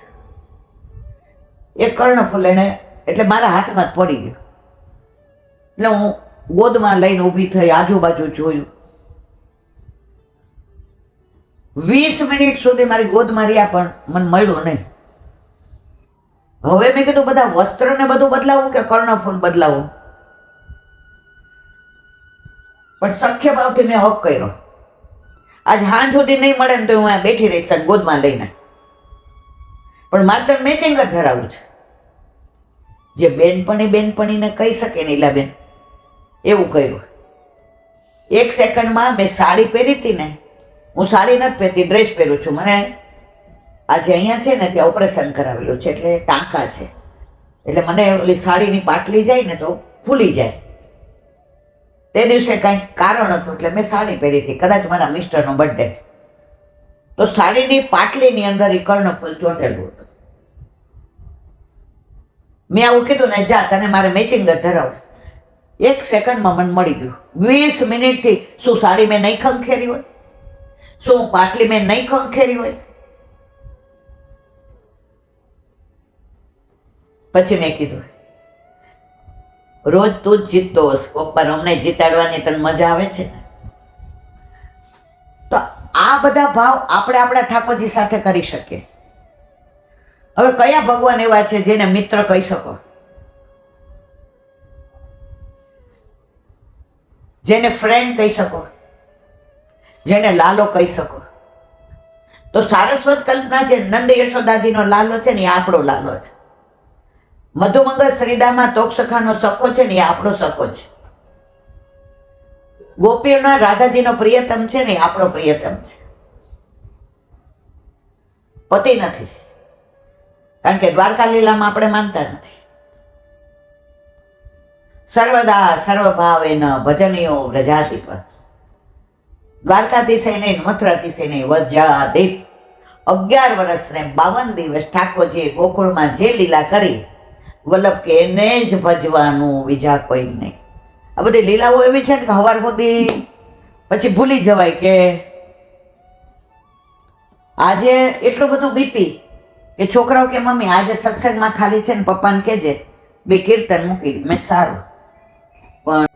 એક કર્ણફૂલ એને એટલે મારા હાથમાં જ પડી ગયું. એટલે હું ગોદમાં લઈને ઊભી થઈ, આજુબાજુ જોયું. 20 મિનિટ સુધી મારી ગોદમાં રહ્યા પણ મને મળ્યું નહીં. હવે મેં કીધું બધા વસ્ત્ર ને બધું બદલાવું કે કર્ણફૂલ બદલાવું, પણ સખ્ય ભાવથી મેં હક કર્યો. આજ હાંજ સુધી નહીં મળે ને તો હું બેઠી રહીશ તને ગોદમાં લઈને, પણ મારે તને મેચિંગ જ ધરાવું છે. જે બેનપણીને કહી શકે ને ઈલાબેન એવું કર્યું. 1 સેકન્ડમાં મેં સાડી પહેરી હતી ને, હું સાડી નથી પહેરતી, ડ્રેસ પહેરું છું. મને આજે અહીંયા છે ને ત્યાં ઓપરેશન કરાવેલું છે એટલે ટાંકા છે, એટલે મને ઓલી સાડીની પાટલી જાય ને તો ફૂલી જાય. તે દિવસે કાંઈક કારણ હતું એટલે મેં સાડી પહેરી હતી, કદાચ મારા મિસ્ટરનો બર્થડે. તો સાડીની પાટલીની અંદર એ કર્ણફૂલ ચોંટેલું હતું. મેં આવું કીધું ને, જા તને મારે મેચિંગ જ ધરાવું. 1 સેકન્ડમાં મને મળી ગયું. 20 મિનિટથી શું સાડી મેં નહીં ખંખેરી હોય, શું પાટલી મેં નહીં ખંખેરી હોય. પછી મેં કીધું રોજ તું જ જીતતો હોશ, કોકવાર અમને જીતાડવાની તને મજા આવે છે ને. તો આ બધા ભાવ આપણે આપણા ઠાકોરજી સાથે કરી શકીએ. હવે કયા ભગવાન એવા છે જેને મિત્ર કહી શકો, જેને ફ્રેન્ડ કહી શકો, જેને લાલો કહી શકો? તો સારસ્વત કલ્પના જે નંદ યશોદાજીનો લાલો છે ને એ આપણો લાલો છે. મધુમંગલ શ્રીદામાં તોક્ષખાનો સખો છે ને એ આપણો સખો છે. ગોપીઓના રાધાજીનો પ્રિયતમ છે ને એ આપણો પ્રિયતમ છે. પતિ નથી, કારણ કે દ્વારકા લીલામાં આપણે માનતા નથી. સર્વદા સર્વભાવેન ભજનીયો વ્રજાધિપ. દ્વારકાધીશે નહીં, મથુરાધીશે નહીં, વજ્રાદીપ. 11 વર્ષ ને 52 દિવસ ઠાકોરજીએ ગોકુળમાં જે લીલા કરી, વલ્લભ કે એને જ ભજવાનું, બીજા કોઈ નહીં. આ બધી લીલાઓ એવી છે ને કે હવાર સુધી પછી ભૂલી જવાય કે આજે એટલું બધું બીપી કે છોકરાઓ કે મમ્મી આજે સત્સંગમાં ખાલી છે ને પપ્પાને કહેજે બે કીર્તન મૂકી દે. મેં સારું. પણ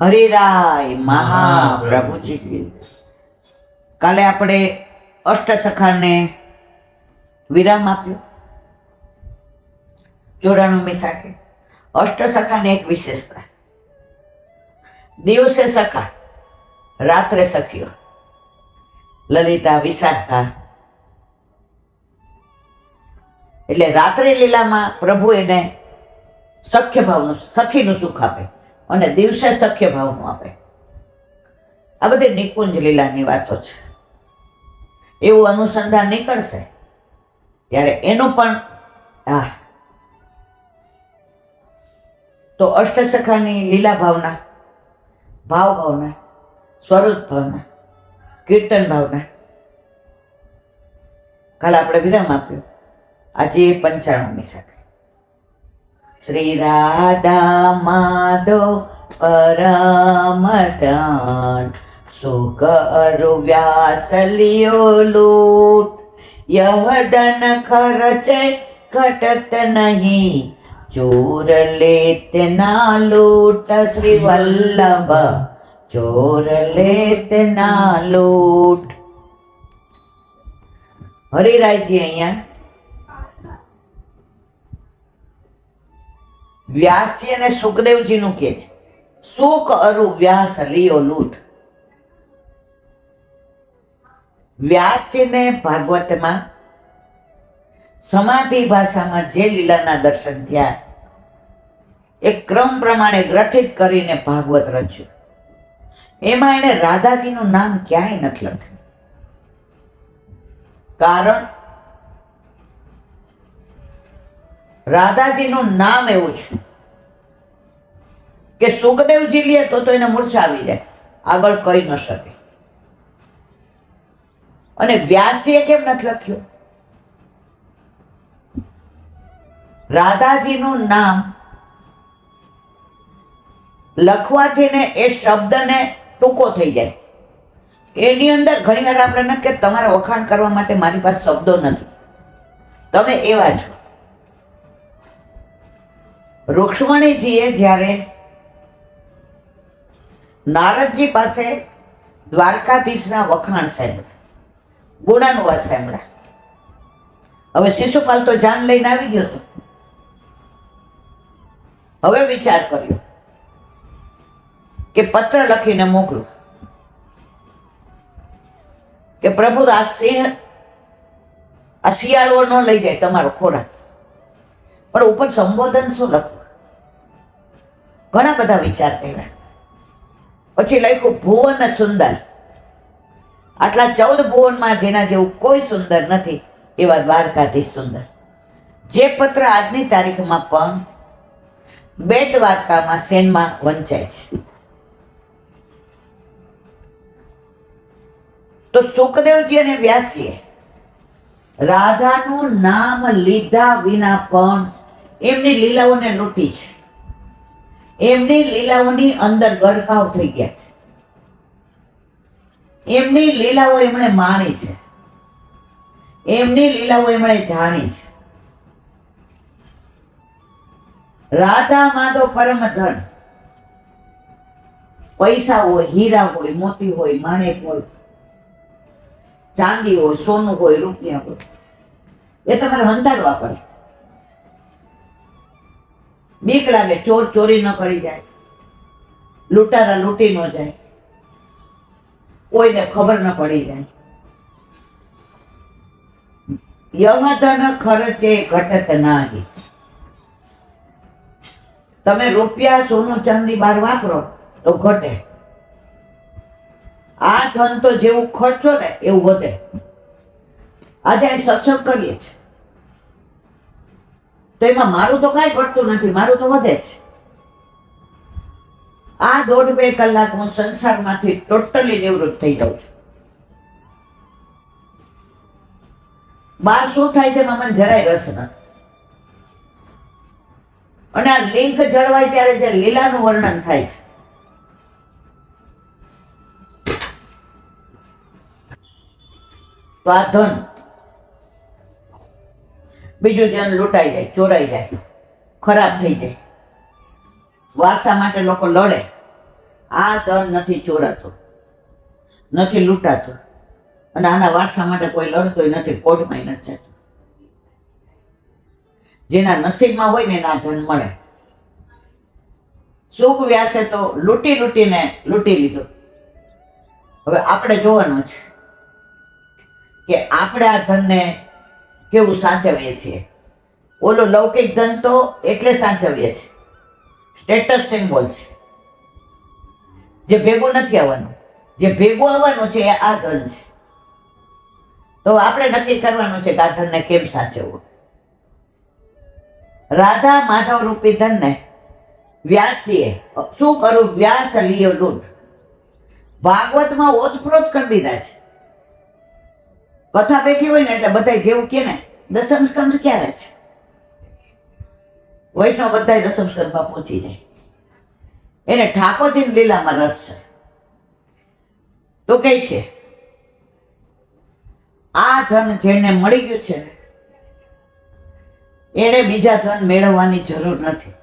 હરિરાય મહાપ્રભુજી કી. કાલે આપણે અષ્ટસખાને વિરામ આપ્યો 94મી સાખે. અષ્ટસખાની એક વિશેષતા, દિવસે સખા, રાત્રે સખીઓ. લલિતા, વિશાખા. એટલે રાત્રે લીલામાં પ્રભુ એને સખ્ય ભાવનું, સખીનું સુખ આપે અને દિવસે સખ્ય ભાવનું આપે. આ બધી નિકુંજ લીલાની વાતો છે. એવું અનુસંધાન નીકળશે ત્યારે એનું પણ તો અષ્ટસખાની લીલા ભાવના, ભાવ ભાવના, સ્વરૂપ ભાવના, કીર્તન ભાવના. કાલે આપણે વિરામ આપ્યો. આજે 95મી સાખે. શ્રી રાધા માધવ પરમધન સુખ અરુ વ્યાસ લિયો લૂટ. यह धन खर्चे घटत नहीं, चोर लेते ना लूट. श्री वल्लभ चोर लेते ना लूट. હરિરાયજી અહીંયા વ્યાસજી અને સુખદેવજી નું કે છે, સુખ અરુ વ્યાસ લિયો લૂટ. વ્યાસજીને ભાગવતમાં સમાધિ ભાષામાં જે લીલાના દર્શન થયા એ ક્રમ પ્રમાણે ગ્રથિત કરીને ભાગવત રચ્યું. એમાં એને રાધાજીનું નામ ક્યાંય નથી લખ્યું. કારણ રાધાજીનું નામ એવું છે કે સુખદેવજી લે તો એને મૂર્છા આવી જાય, આગળ કહી ન શકે. અને વ્યાસજીએ કેમ નથી લખ્યું? રાધાજીનું નામ લખવાથી ને એ શબ્દને ટૂંકો થઈ જાય. એની અંદર ઘણી વાર આપણે નથી કે તમારા વખાણ કરવા માટે મારી પાસે શબ્દો નથી, તમે એવા છો. રૂક્ષ્મણીજીએ જ્યારે નારદજી પાસે દ્વારકાધીશના વખાણ સાંભળ્યા, ગુણાનુવાદ સાંભળ્યા. હવે શિશુપાલ તો જાન લઈને આવી ગયો હતો. હવે વિચાર કર્યો કે પત્ર લખીને મોકલું કે પ્રભુ આ શિયાળો ન લઈ જાય તમારો ખોરાક, પણ ઉપર સંબોધન શું લખવું? ઘણા બધા વિચાર કર્યા. પછી લખ્યું ભુવન સુંદર. આટલા 14 ભુવનમાં જેના જેવું કોઈ સુંદર નથી એવા દ્વારકાધીશ સુંદર. જે પત્ર આજની તારીખમાં પણ બેટ દ્વારકામાં સેનમાં વંચાય છે. તો સુખદેવજી અને વ્યાસજીએ રાધાનું નામ લીધા વિના પણ એમની લીલાઓને લૂંટી છે. એમની લીલાઓની અંદર ગરકાવ થઈ ગયા છે. એમની લીલાઓ એમણે માણી છે. એમની લીલાઓ એમણે જાણી છે. રાધા માધવ પરમ ધન. પૈસા હોય, હીરા હોય, મોતી હોય, માણેક હોય, ચાંદી હોય, સોનું હોય, રૂપિયા હોય, એ તમારે હંતાડવા પડે. બીક લાગે ચોર ચોરી ન કરી જાય, લૂંટારા લૂંટી ન જાય, કોઈને ખબર ન પડી જાય. યહ ધન ખર્ચે ઘટત નાહી. તમે રૂપિયા સોનું ચાંદી બાર વાપરો તો ઘટે. આ ધન તો જેવું ખર્ચો ને એવું વધે. આજે અહીં સત્સંગ કરીએ છીએ તો એમાં મારું તો કાંઈ ઘટતું નથી, મારું તો વધે છે. આ 1.5-2 કલાક હું સંસારમાંથી ટોટલી નિવૃત્ત થઈ જાઉં છું. બહાર શું થાય છે એમાં મને જરાય રસ નથી. અને આ લિંક જળવાય ત્યારે જે લીલાનું વર્ણન થાય છે, તો આ ધન બીજું જન લૂંટાઈ જાય, ચોરાઈ જાય, ખરાબ થઈ જાય. વારસા માટે લોકો લડે. આ ધન નથી ચોરાતું, નથી લૂંટાતું, અને આના વારસા માટે કોઈ લડતોય નથી, કોર્ટમાં નથી જતું. જેના નસીબમાં હોય ને એના ધન મળે. સુખ વ્યાસે તો લૂંટીને લૂંટી લીધું. હવે આપણે જોવાનું છે કે આપણે આ ધનને કેવું સાચવીએ છીએ. ઓલો લૌકિક ધન તો એટલે સાચવીએ છીએ, સ્ટેટસ સિમ્બોલ છે, જે ભેગું નથી આવવાનું. જે ભેગું આવવાનું છે એ આ ધન છે. તો આપણે નક્કી કરવાનું છે કે આ ધનને કેમ સાચવવું. રાધા માધવ રૂપી ધનને વ્યાસીએ શું કરું? વ્યાસ લીયો લૂંટ. ભાગવતમાં ઓતપ્રોત કરી દીધા છે. કથા બેઠી હોય ને એટલે બધા જેવું કે ને દસમ સ્કંદ ક્યારે છે, વૈષ્ણવ બધા દસમ સ્કંદમાં પહોંચી જાય. એને ઠાકોરજીની લીલામાં રસ છે. તો કઈ છે આ ધન જેને મળી ગયું છે એને બીજા ધન મેળવવાની જરૂર નથી.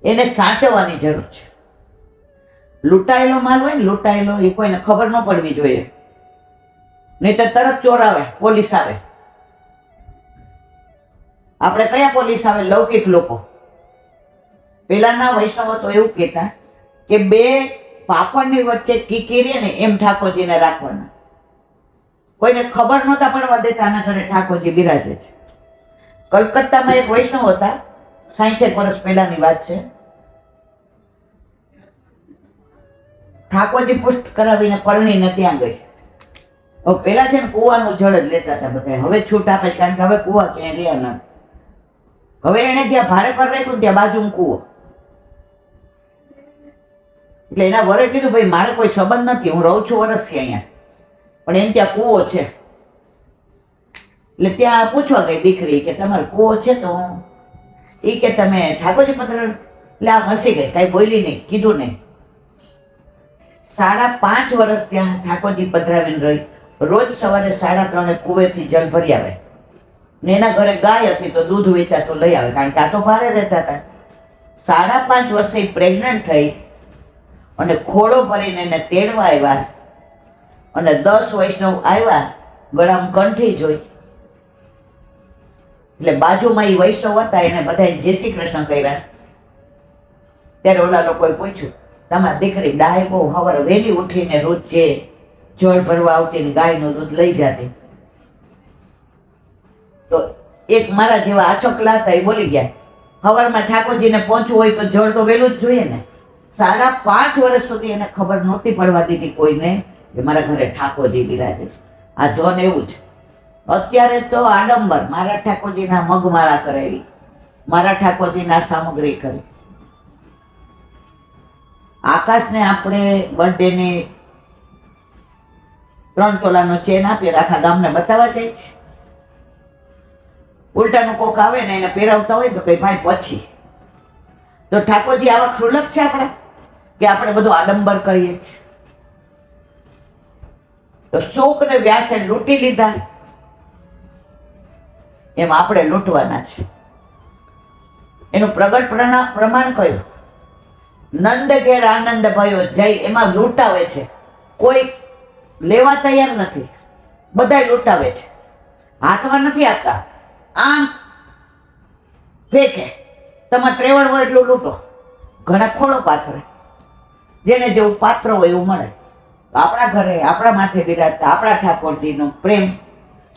એને સાચવવાની જરૂર છે. લૂંટાયેલો માલ હોય ને, લૂંટાયેલો, એ કોઈને ખબર ન પડવી જોઈએ, નહીં તો તરત ચોર આવે, પોલીસ આવે. આપણે કયા પોલીસ આવે? લૌકિક લોકો. પેલાના વૈષ્ણવો તો એવું કહેતા કે 2 પાપડની વચ્ચે કીકીરી ને એમ ઠાકોરજીને રાખવાના. કોઈને ખબર નહોતા પડવા દેતા આના ઘરે ઠાકોરજી બિરાજે છે. કલકત્તામાં એક વૈષ્ણવ હતા, 60 વર્ષ પહેલાની વાત છે. ઠાકોરજી પુષ્ટ કરાવીને પરણીને ત્યાં ગઈ. હવે પેલા છે ને કુવાનું જળ જ લેતા હતા બધા, હવે છૂટ આપે છે કારણ કે હવે કુવા ક્યાંય રહ્યા નથી. હવે એને જ્યાં ભાડે પર રાખ્યું ત્યાં બાજુમાં કુવો. એટલે એના વરે કીધું ભાઈ મારે કોઈ સંબંધ નથી, હું રહું છું વર્ષથી અહીંયા, પણ એમ ત્યાં કૂવો છે. એટલે ત્યાં પૂછવા ગઈ દીકરી કે તમારે કૂવો છે? તો એ કે તમે ઠાકોરજી પત્ર. એટલે આ હસી ગઈ, કાંઈ બોલી નહીં, કીધું નહીં. 5.5 વર્ષ ત્યાં ઠાકોરજી પધરાવીને રહી. રોજ સવારે 3:30 કુવેથી જલ ભરી આવે ને એના ઘરે ગાય હતી તો દૂધ વેચાતું લઈ આવે, કારણ કે આ તો ભારે રહેતા હતા. 5.5 વર્ષે પ્રેગ્નન્ટ થઈ અને ખોળો ભરીને એને તેડવા આવ્યા. અને 10 વૈષ્ણવ આવ્યા, ગળામાં કંઠી જોઈ. એટલે બાજુમાં એ વૈષ્ણવ હતા, એને બધા જય શ્રી કૃષ્ણ કર્યા. ત્યારે ઓલા લોકોએ પૂછ્યું, તમારી દીકરી ડાય બહુ સવારે વહેલી ઉઠીને રોજ જે જળ ભરવા આવતી ને ગાયનું દૂધ લઈ જતી. તો એક મારા જેવા આછોકલા હતા, એ બોલી ગયા, સવારમાં ઠાકોરજીને પહોંચવું હોય તો જળ તો વહેલું જ જોઈએ ને. 5.5 વર્ષ સુધી એને ખબર નહોતી પડવા દીધી કોઈને કે મારા ઘરે ઠાકોરજી બિરાજે છે. આ ધન એવું છે. અત્યારે તો આડંબર, મારા ઠાકોરજીના મગમાળા કરાવી, મારા ઠાકોરજીના સામગ્રી કરી. આકાશને આપણે બર્થડેની 3 તોલાનો ચેન આપીએ, આખા ગામને બતાવવા જાય છે. ઉલટાનું કોક આવે ને એને પહેરાવતા હોય તો કઈ ભાઈ પછી. તો ઠાકોરજી આવા ક્ષુલક છે આપણે કે આપણે બધું આડંબર કરીએ છીએ. તો શોક ને વ્યાસે લૂંટી લીધા, એમ આપણે લૂંટવાના છે. એનું પ્રગટ પ્રમાણ કયું? નંદ ઘેર આનંદ ભયો જય. એમાં લૂંટાવે છે, કોઈ લેવા તૈયાર નથી, બધા લૂંટાવે છે. હાથમાં નથી આપતા, આમ ફેંકે. તમે ત્રેવડ હોય એટલું લૂંટો. ઘણા ખોળો પાથરે, જેને જેવું પાત્ર હોય એવું મળે. આપણા ઘરે આપણા માથે બિરાજતા આપણા ઠાકોરજીનો પ્રેમ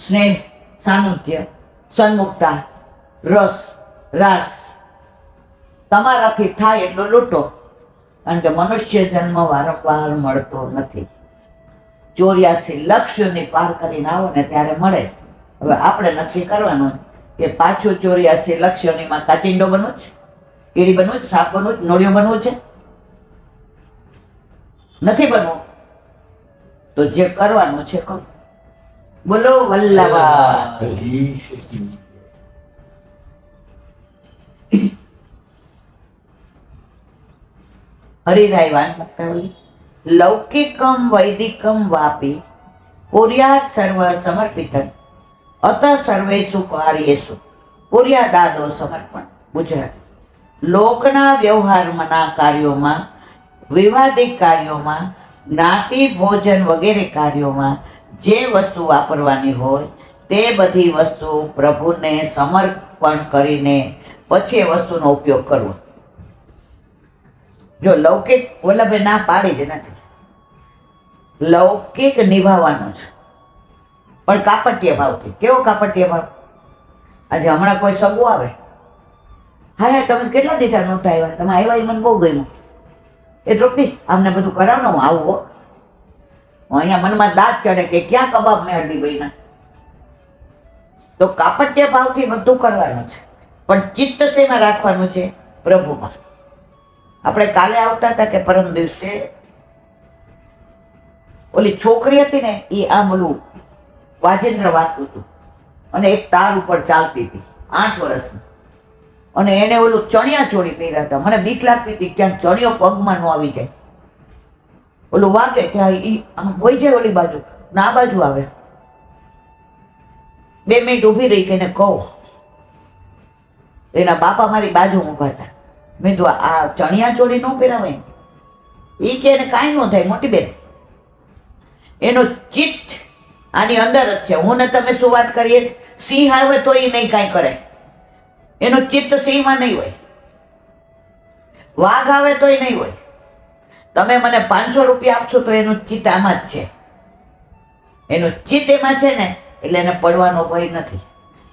સ્નેહ, સાનુધ્ય, સન્મુખતા, રસ, રાસ તમારાથી થાય એટલો લૂંટો, કારણ કે મનુષ્ય જન્મ વારંવાર મળતો નથી. 84 લાખ યોની પાર કરીને આવો ને ત્યારે મળે. હવે આપણે નક્કી કરવાનું કે પાછું 84 લાખ યોનીમાં કાચિંડો બનવું છે, કીડી બનવું છે, સાપ બનવું છે, નોળિયો બનવું છે? નથી બનવું તો જે કરવાનું છે કરો. બોલો વલ્લભાધીશ. હરિરાય વાન મુક્તાવલી. લૌકિકમ વૈદિકમ વાપી કુર્યાત સર્વ સમર્પિતમ અત સર્વેષુ કાર્યેષુ કુર્યાદાદો સમર્પણ. ગુજરાત. લોકના વ્યવહારના કાર્યોમાં, વિવાદિક કાર્યોમાં, જ્ઞાતિ ભોજન વગેરે કાર્યોમાં જે વસ્તુ વાપરવાની હોય તે બધી વસ્તુ પ્રભુને સમર્પણ કરીને પછી એ વસ્તુનો ઉપયોગ કરવો. જો લૌકિક વલ્લભે ના પાડી જ નથી, લૌકિક નિભાવવાનું છે પણ કાપટ્ય ભાવથી. કેવો કાપટ્ય ભાવ? આજે હમણાં કોઈ સગું આવે, હા તમે કેટલા દીધા નહોતા આવ્યા, તમે આવ્યા એ મને બહુ ગમ્યું, એ તૃપ્તિ આમને બધું કરાવ ને હું આવું હો. અહીંયા મનમાં દાંત ચડે કે ક્યાં કબાબ મેં હડી બન્યા. તો કાપટ્ય ભાવથી બધું કરવાનું છે પણ ચિત્ત શેમાં રાખવાનું છે? પ્રભુમાં. આપણે કાલે આવતા હતા કે પરમ દિવસે ઓલી છોકરી હતી ને એ આમ ઓલું વાજેન્દ્ર વાગતું હતું અને એક તાર ઉપર ચાલતી હતી 8 વર્ષની, અને એને ઓલું ચણિયા ચોળી પહેર્યા હતા. મને બીક લાગતી હતી ક્યાંક ચણિયો પગમાં ન આવી જાય. ઓલું વાગે ત્યાં એ આમ હોય જાય ઓલી બાજુ ના આ બાજુ આવે. 2 મિનિટ ઊભી રહી કે એને કહું. એના બાપા મારી બાજુ ઊભા હતા. મેં તો આ ચણિયા ચોળી ન પહેરાવાય ને. એ કે એને કાંઈ ન થાય મોટી બેન, એનો ચિત્ત આની અંદર જ છે. હું ને તમે શું વાત કરીએ છીએ, સિંહ આવે તો એ નહીં કાંઈ કરે, એનો ચિત્ત સિંહમાં નહીં હોય. વાઘ આવે તોય નહીં હોય. તમે મને 500 રૂપિયા આપશો તો એનું ચિત્ત આમાં જ છે, એનું ચિત્ત એમાં છે ને એટલે એને પડવાનો ભય નથી.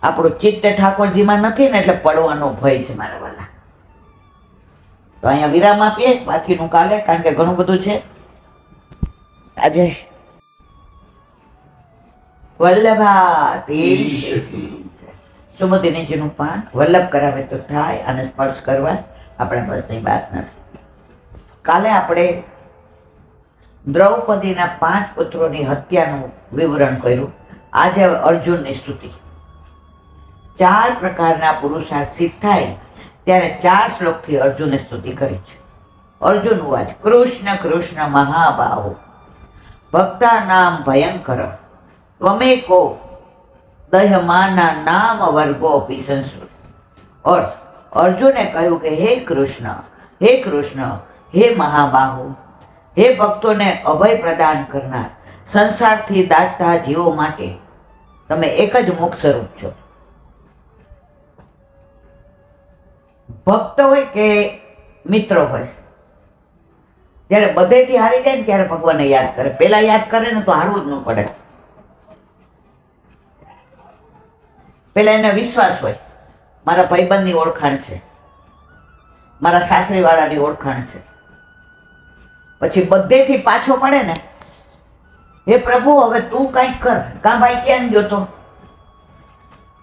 આપણું ચિત્ત ઠાકોરજીમાં નથી ને એટલે પડવાનો ભય છે મારા વાલા. તો અહીંયા વિરામ આપીએ, બાકીનું કાલે, કારણ કે ઘણું બધું છે આજે. વલ્લભાધીશ. સુમતિનીજીનું પાન વલ્લભ કરાવે તો થાય, અને સ્પર્શ કરવા આપણે બસની વાત નથી. કાલે આપણે દ્રૌપદીના 5 પુત્રોની હત્યાનું વિવરણ કર્યું. આજે અર્જુનની સ્તુતિ. 4 પ્રકારના પુરુષાર્થ સિદ્ધ થાય ત્યારે 4 શ્લોકથી અર્જુને સ્તુતિ કરી છે. અર્જુન વાચ કૃષ્ણ કૃષ્ણ મહાબાહુ ભક્તાનામ ભયંકર ત્વમેકો દહ્યમાના નામ વર્ગો અપી સંસ્કૃત. અર્થ, અર્જુને કહ્યું કે હે કૃષ્ણ, હે કૃષ્ણ, હે મહાબાહુ, હે ભક્તોને અભય પ્રદાન કરનાર, સંસારથી દાટતા જીવો માટે તમે એક જ મોક્ષ સ્વરૂપ છો. ભક્ત હોય કે મિત્ર હોય, જ્યારે બધેથી હારી જાય ને ત્યારે ભગવાનને યાદ કરે. પેલા યાદ કરે ને તો હારવું જ ન પડે. પેલા એને વિશ્વાસ હોય, મારા ભાઈબંધની ઓળખાણ છે, મારા સાસરીવાળાની ઓળખાણ છે. પછી બધેથી પાછો પડે ને, હે પ્રભુ હવે તું કંઈક કર. કાં ભાઈ ક્યાં ગયો તો?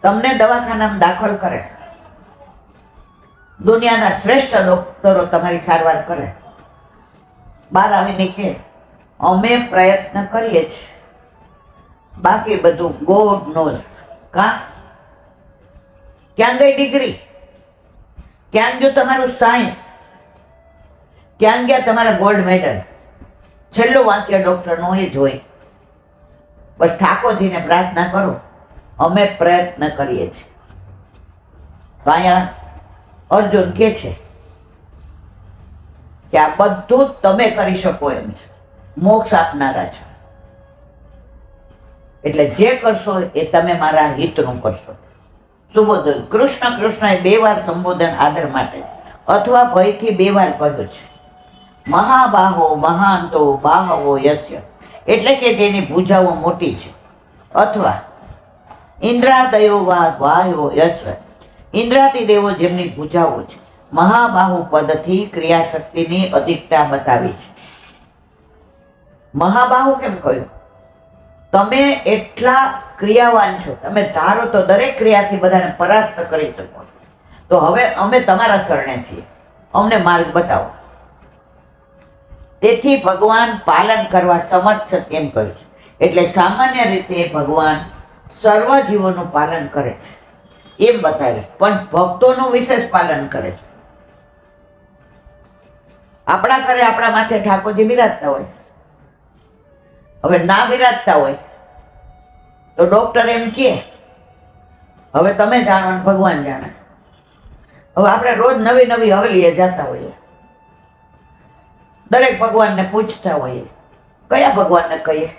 તમને દવાખાનામાં દાખલ કરે, દુનિયાના શ્રેષ્ઠ ડોક્ટરો તમારી સારવાર કરે, બહાર આવીને કે અમે પ્રયત્ન કરીએ છીએ, બાકી બધું ગોડ નોઝ. ક્યાં ગઈ ડિગ્રી? ક્યાં ગયું તમારું સાયન્સ? ક્યાં ગયા તમારા ગોલ્ડ મેડલ? છેલ્લું વાક્ય ડોક્ટરનું એ જ હોય. બસ ઠાકોરજીને પ્રાર્થના કરો, અમે પ્રયત્ન કરીએ છીએ. તો અહીંયા અર્જુન કે છે કે આ બધું તમે કરી શકો એમ છે, મોક્ષ આપનારા છો, એટલે જે કરશો એ તમે મારા હિતનું કરશો. સુબોધન કૃષ્ણ કૃષ્ણ એ 2 વાર સંબોધન આદર માટે અથવા ભયથી 2 વાર કહ્યું છે. મહાબાહો મહાંતો બાહવો યસ્ય એટલે કે તેની ભુજાઓ મોટી છે, અથવા ઇન્દ્રાદયો વાહ્યો યશ, ઇન્દ્રાદી દેવો જેમની પૂજાઓ છે. મહાબાહુ પદથી ક્રિયાશક્તિની અધિકતા બતાવી છે. મહાબાહુ કેમ કહ્યું? તમે એટલા ક્રિયાવાન છો, તમે ધારો તો દરેક ક્રિયાથી બધાને પરાસ્ત કરી શકો. તો હવે અમે તમારા શરણે છીએ, અમને માર્ગ બતાવો. તેથી ભગવાન પાલન કરવા સમર્થ છે એમ કહ્યું છે. એટલે સામાન્ય રીતે ભગવાન સર્વ જીવોનું પાલન કરે છે એમ બતાવ્યું, પણ ભક્તોનું વિશેષ પાલન કરે છે. આપણા ઘરે આપણા માથે ઠાકોરજી બિરાજતા હોય, હવે ના બિરાજતા હોય તો ડોક્ટર એમ કહે હવે તમે જાણો ને ભગવાન જાણે. હવે આપણે રોજ નવી નવી હવેલીએ જતા હોઈએ, દરેક ભગવાનને પૂછતા હોઈએ કયા ભગવાનને કહીએ,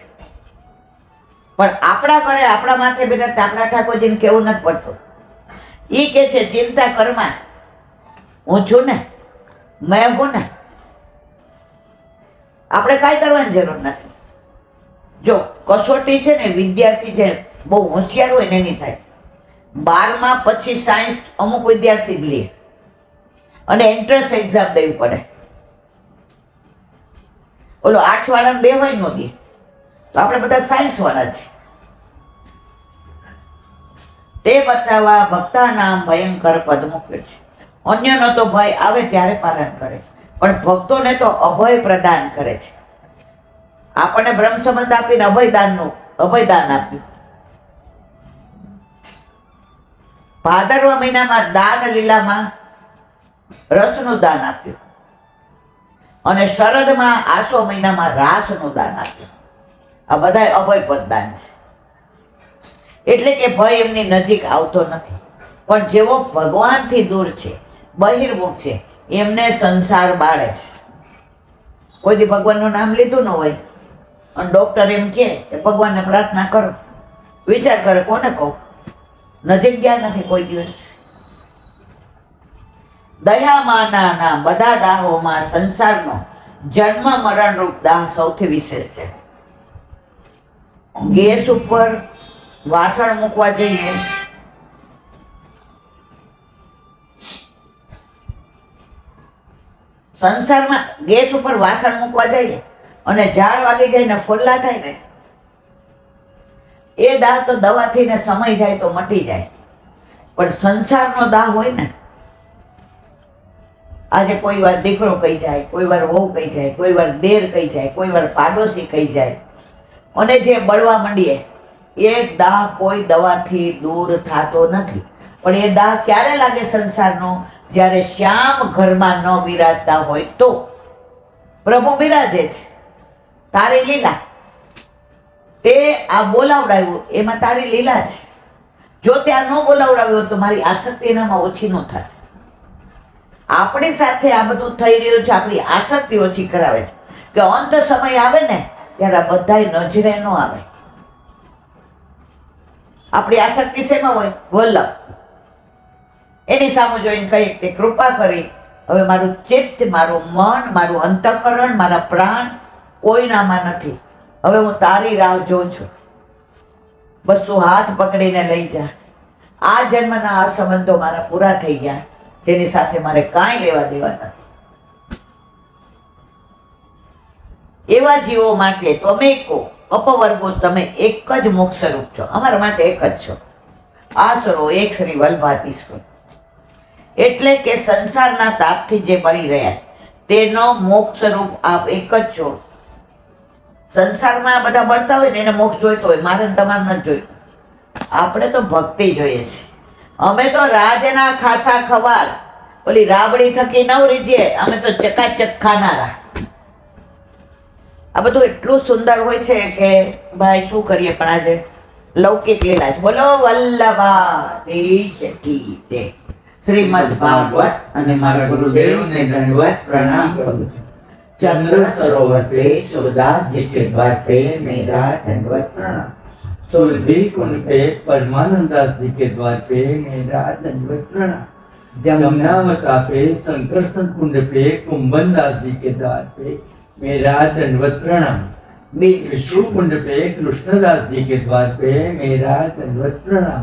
પણ આપણા ઘરે આપણા માથે બિરાજતા આપણા ઠાકોરજીને કેવું નથી પડતું. એ કે છે ચિંતા કરમાં, હું છું ને, મેં હું ને, આપણે કાંઈ કરવાની જરૂર નથી. જો કસોટી છે ને વિદ્યાર્થી છે બહુ હોશિયાર હોય ને એની થાય. 12મા પછી સાયન્સ અમુક વિદ્યાર્થી જ લે અને એન્ટ્રન્સ એક્ઝામ દેવી પડે. ઓલો આર્ટ્સ વાળાને બે હોય નો દે, તો આપણે બધા સાયન્સ વાળા છે. તે બતાવવા ભક્તા નામ ભયંકર પદ મૂક્યો છે. અન્યનો તો ભય આવે ત્યારે પાલન કરે છે, પણ ભક્તોને તો અભય પ્રદાન કરે છે. આપણને બ્રહ્મ સંબંધ આપીને અભયદાન આપ્યું. ભાદરવા મહિનામાં દાન લીલામાં રસનું દાન આપ્યું અને શરદમાં આસો મહિનામાં રાસનું દાન આપ્યું. આ બધા અભયપદ દાન છે. એટલે કે ભય એમની નજીક આવતો નથી. પણ જેવો ભગવાનથી દૂર છે, બહિર્મુખ છે, એમને સંસાર બાળે છે. કોઈ દી ભગવાનનું નામ લીધું ન હોય અને ડોક્ટર એમ કહે કે ભગવાનને પ્રાર્થના કરો, વિચાર કરે કોને કહું, નજીક ગયા નથી કોઈ દિવસ. દયામાંના નામ બધા દાહોમાં સંસારનો જન્મ મરણ રૂપ દાહ સૌથી વિશેષ છે. ગેસ ઉપર વાસણ મૂકવા જઈએ, સંસારમાં ગેસ ઉપર વાસણ મૂકવા જઈએ અને ઝાડ વાગી જાય ને ફોલ્લા થાય ને, એ દાહ તો દવાથી ને સમય જાય તો મટી જાય. પણ સંસારનો દાહ હોય ને, આજે કોઈ વાર દીકરો કહી જાય, કોઈ વાર વહુ કહી જાય, કોઈ વાર દેર કહી જાય, કોઈ વાર પાડોશી કહી જાય, અને જે બળવા માંડીએ, એ દાહ કોઈ દવાથી દૂર થતો નથી. પણ એ દાહ ક્યારે લાગે સંસારનો? જ્યારે શ્યામ ઘરમાં ન બિરાજતા હોય તો. પ્રભુ બિરાજે છે, તારી લીલા, તે આ બોલાવડાવ્યું એમાં તારી લીલા છે. જો ત્યાં ન બોલાવડાવ્યું તો મારી આસક્તિ એનામાં ઓછી ન થાય. આપણી સાથે આ બધું થઈ રહ્યું છે, આપણી આસક્તિ ઓછી કરાવે છે કે અંત સમય આવે ને ત્યારે આ બધાય નજરે ન આવે. આપણી આસક્તિ શેમાં હોય? વલ્લભ. એની સામે જોઈને કહીએ કે કૃપા કરી હવે મારું ચિત્ત, મારું મન, મારું અંતઃકરણ, મારા પ્રાણ કોઈનામાં નથી. હવે હું તારી રાહ જોઉં છું, બસ તું હાથ પકડીને લઈ જા. આ જન્મના આ સંબંધો મારા પૂરા થઈ ગયા, જેની સાથે મારે કાંઈ લેવા દેવા નથી. એવા જીવો માટે તમે કહો અપવર્ગો, તમે એક જ મોક્ષ સ્વરૂપ છો, અમારા માટે એક જ છો. આસરો એક શ્રી વલ્ભાતીશ્વર. એટલે કે સંસારના તાપથી જે બળી રહ્યા છે તેનો મોક્ષ સ્વરૂપ આપ એક જ છો. સંસારમાં બધા બળતા હોય ને એને મોક્ષ જોઈતો હોય, મારે તમારે નથી જોઈતું. આપણે તો ભક્તિ જોઈએ છે. અમે તો રાજના ખાસા ખવાસ, ઓલી રાબડી થકી નવરી છીએ, અમે તો ચકાચક ખાનારા. આ બધું એટલું સુંદર હોય છે કે ભાઈ શું કરીએ, પણ આજે લૌકિક લીલા છે. બોલો વલ્લભાધીશ કી જય. શ્રીમદ ભાગવત અને મારા ગુરુદેવને દંડવત પ્રણામ કરું છું. चंद्र सरोवर पे सूरदास जी के द्वार पे मेरा दंडवत प्रणाम. सुरभि कुंड पे परमानंद दास जी के द्वार पे मेरा दंडवत प्रणाम. जमुनावता पे शंकरसन कुंड पे कुंभन दास जी के द्वार पे मेरा दंडवत प्रणाम. बीज विष्णु कुंड पे कृष्णदास जी के द्वार पे मेरा दंडवत प्रणाम।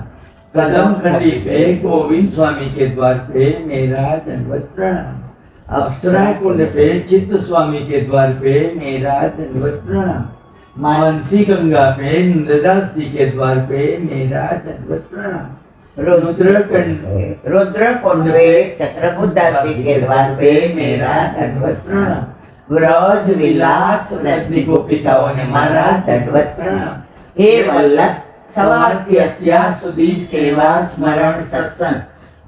कदम खंडी पे गोविंद स्वामी के द्वार पे मेरा दंडवत प्रणाम। अप्सरा कुंड पे चित्त स्वामी के द्वार पे मेरा दंडवत प्रणाम। मानसी गंगा पे नंददास जी के द्वार पे मेरा दंडवत प्रणाम। रुद्रकुंड रुद्रकुंड पे चक्रमुद्दास जी के द्वार पे मेरा दंडवत प्रणाम। व्रज विलास व्रतनी गोपिकाओं ने मारा दंडवत प्रणाम। हे वल्लभ સવારથી અત્યાર સુધી સેવા સ્મરણ સત્સંગ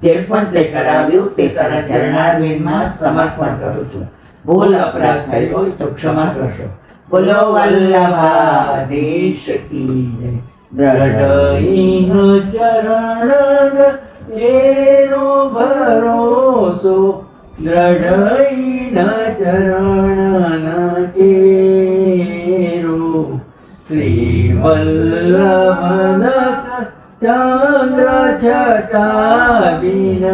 જે પણ તે કરાવ્યું તે તારા ચરણારવિંદમાં સમર્પણ કરું છું. ભૂલ અપરાધ થયો હોય તો ક્ષમા કરશો. બોલો વલ્લભાધીશ કી જય. દ્રઢઈન ચરણ કેરો ભરોસો દ્રઢઈન ચરણ કેરો શ્રી વલ્લભ ચંદ્ર છટાવીન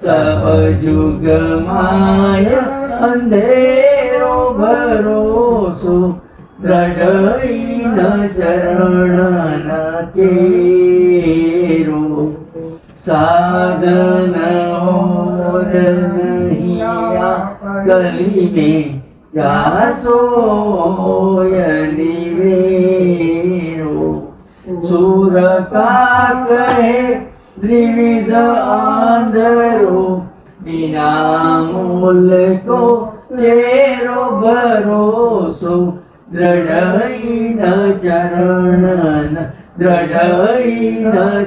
સબ જુગ માય અંધેરો ભરોસો દ્રઢઈન ચરણ કેરો સાધન और नहीं गली में जासो निवेरो सुर का कहे त्रिविध आंधरो बिना मूल को चेरो भरोसो दृढ़ चरण दृढ़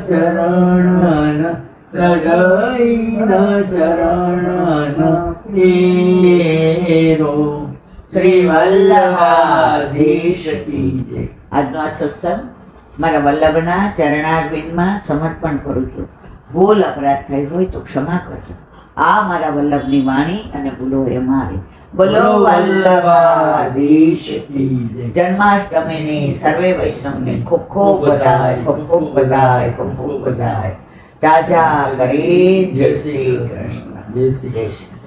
चरण દૃઢઈન ચરણ કેરો શ્રી વલ્લભાધીશ કી જય. આજનો આ સત્સંગ મારા વલ્લભના ચરણારવિંદમાં સમર્પણ કરું છું. ભૂલ અપરાધ થઈ હોય તો ક્ષમા કરજો. આ મારા વલ્લભની વાણી અને ભૂલો એ મારી. બોલો વલ્લભાધીશ કી જય. જન્માષ્ટમીની સર્વે વૈષ્ણવને ખૂબ ખૂબ બધાય, ખૂબ ખૂબ બધાય, ખૂબ ખૂબ બધાય. જાજા કરી જય શ્રી કૃષ્ણ. જય શ્રી જય શ્રી